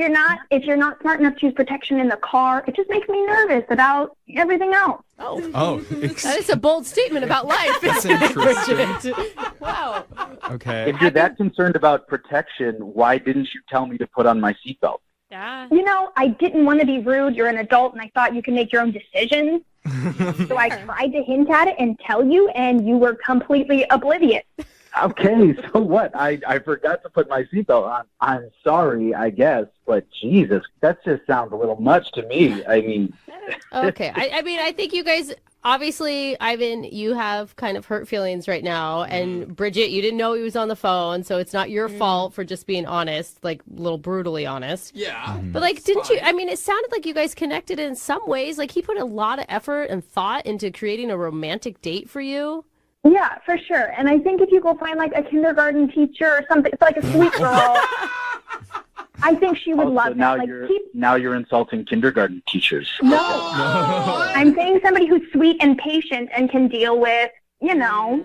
if you're not smart enough to use protection in the car, it just makes me nervous about everything else. Oh, That is a bold statement about life. That's isn't it, interesting. Bridget? Wow. Okay. If you're that concerned about protection, why didn't you tell me to put on my seatbelt? You know, I didn't want to be rude. You're an adult, and I thought you could make your own decisions. So I tried to hint at it and tell you, and you were completely oblivious. Okay, so what? I forgot to put my seatbelt on. I'm sorry, I guess, but Jesus, that just sounds a little much to me. I mean... Okay. I mean, I think you guys, obviously, Ivan, you have kind of hurt feelings right now. And Bridget, you didn't know he was on the phone, so it's not your fault for just being honest, like a little brutally honest. Yeah. But like, didn't you, I mean, it sounded like you guys connected in some ways. Like he put a lot of effort and thought into creating a romantic date for you. Yeah, for sure. And I think if you go find like a kindergarten teacher or something, it's like a sweet girl. I think she would love now that. Like, now you're insulting kindergarten teachers. No. I'm saying somebody who's sweet and patient and can deal with, you know.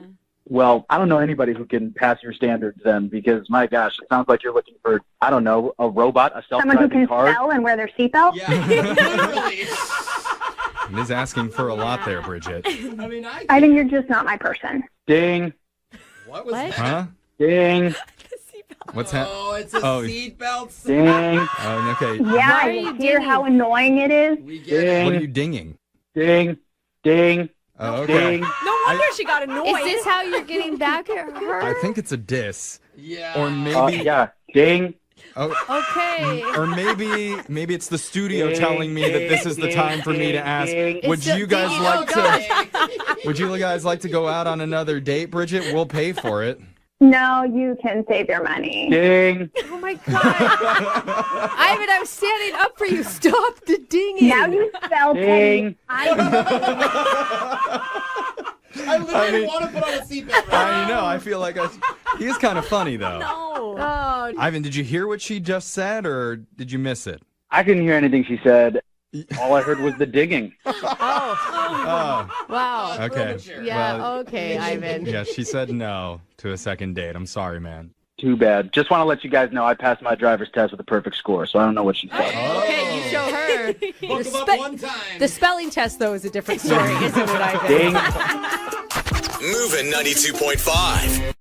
Well, I don't know anybody who can pass your standards then, because my gosh, it sounds like you're looking for, I don't know, a robot, a Someone who self-driving can car. spell and wear their seatbelt. It is asking for a lot there, Bridget. I think you're just not my person. Ding. What was that? Huh? Ding. What's happening? Oh, it's a seatbelt. Ding. Oh, okay. Yeah, I hear how annoying it is. Ding. What are you dinging? Ding. Ding. Oh, okay. Ding. No wonder she got annoyed. Is this how you're getting back at her? I think it's a diss. Yeah. Or maybe. Yeah. Ding. Oh, Okay. or maybe it's the studio Ding, telling me that this is the ding, time for me to ding, ask. ding. Would It's you a guys ding. like Oh, to? Would you guys like to go out on another date, Bridget? We'll pay for it. No, you can save your money. Ding. Oh my God. Ivan, I'm standing up for you. Stop the dinging. Now you spell Ding. petty. I literally mean- want to put on a seatbelt right I know. I feel like he is kind of funny though. Oh, Ivan, did you hear what she just said, or did you miss it? I couldn't hear anything she said. All I heard was the digging. Oh, wow. okay. Yeah, Well, okay, Ivan. yeah, she said no to a second date. I'm sorry, man. Too bad. Just want to let you guys know I passed my driver's test with a perfect score, so I don't know what she said. Okay, you show her. Book him up one time. The spelling test, though, is a different story, isn't it, Ivan? Ding. Moving 92.5.